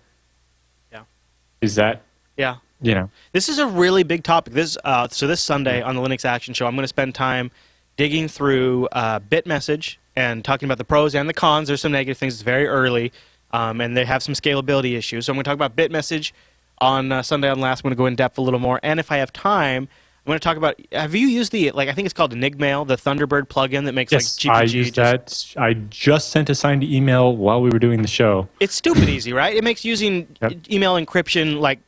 is that, you know. This is a really big topic. This Sunday on the Linux Action Show, I'm going to spend time digging through BitMessage and talking about the pros and the cons. There's some negative things. It's very early. And they have some scalability issues. So I'm going to talk about BitMessage on Sunday on Last. I'm going to go in depth a little more. And if I have time, I'm going to talk about, have you used the, I think it's called Enigmail, the Thunderbird plugin that makes GPG? I used that. I just sent a signed email while we were doing the show. It's stupid easy, right? It makes using email encryption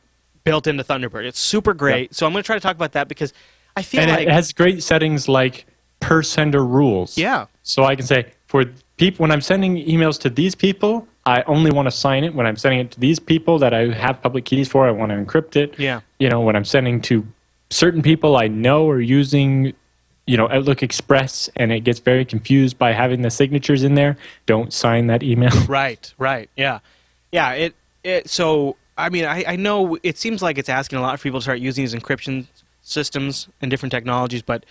built into Thunderbird. It's super great. So I'm going to try to talk about that because I feel like... And it has great settings like per sender rules. Yeah. So I can say, for people, when I'm sending emails to these people, I only want to sign it. When I'm sending it to these people that I have public keys for, I want to encrypt it. Yeah. You know, when I'm sending to certain people I know are using, Outlook Express, and it gets very confused by having the signatures in there, don't sign that email. Right. Yeah. Yeah. So, I mean, I know it seems like it's asking a lot of people to start using these encryption systems and different technologies, but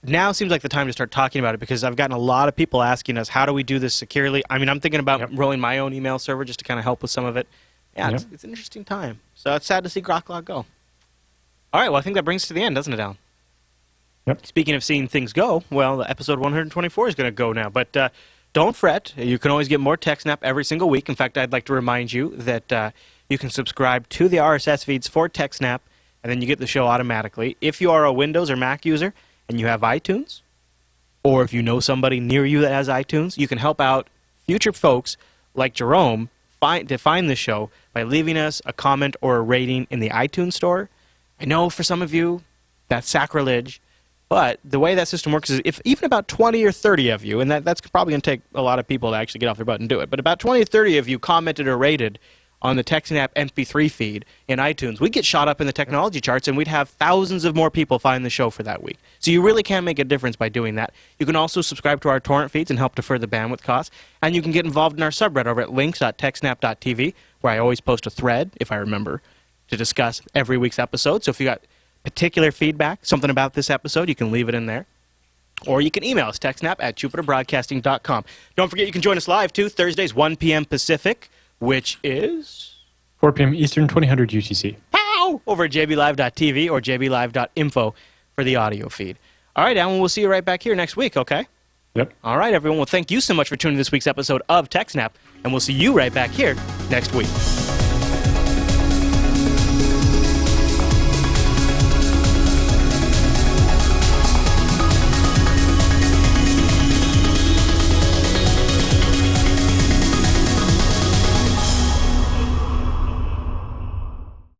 now seems like the time to start talking about it because I've gotten a lot of people asking us, how do we do this securely? I mean, I'm thinking about rolling my own email server just to kind of help with some of it. Yeah, it's an interesting time. So it's sad to see Grokla go. All right, well, I think that brings us to the end, doesn't it, Alan? Yep. Speaking of seeing things go, well, episode 124 is going to go now. But don't fret. You can always get more TechSNAP every single week. In fact, I'd like to remind you that you can subscribe to the RSS feeds for TechSNAP, and then you get the show automatically. If you are a Windows or Mac user and you have iTunes, or if you know somebody near you that has iTunes, you can help out future folks like Jerome to find the show by leaving us a comment or a rating in the iTunes store. I know for some of you that's sacrilege, but the way that system works is if even about 20 or 30 of you, and that's probably going to take a lot of people to actually get off their butt and do it, but about 20 or 30 of you commented or rated on the TechSNAP MP3 feed in iTunes, we'd get shot up in the technology charts and we'd have thousands of more people find the show for that week. So you really can make a difference by doing that. You can also subscribe to our torrent feeds and help defer the bandwidth costs. And you can get involved in our subreddit over at links.techsnap.tv, where I always post a thread, if I remember, to discuss every week's episode. So if you got particular feedback, something about this episode, you can leave it in there. Or you can email us, techsnap@jupiterbroadcasting.com. Don't forget you can join us live, too, Thursdays, 1 p.m. Pacific, which is 4 p.m. Eastern, 2000 UTC. Pow! Over at jblive.tv or jblive.info for the audio feed. All right, Alan, we'll see you right back here next week, okay? Yep. All right, everyone. Well, thank you so much for tuning in this week's episode of TechSNAP, and we'll see you right back here next week.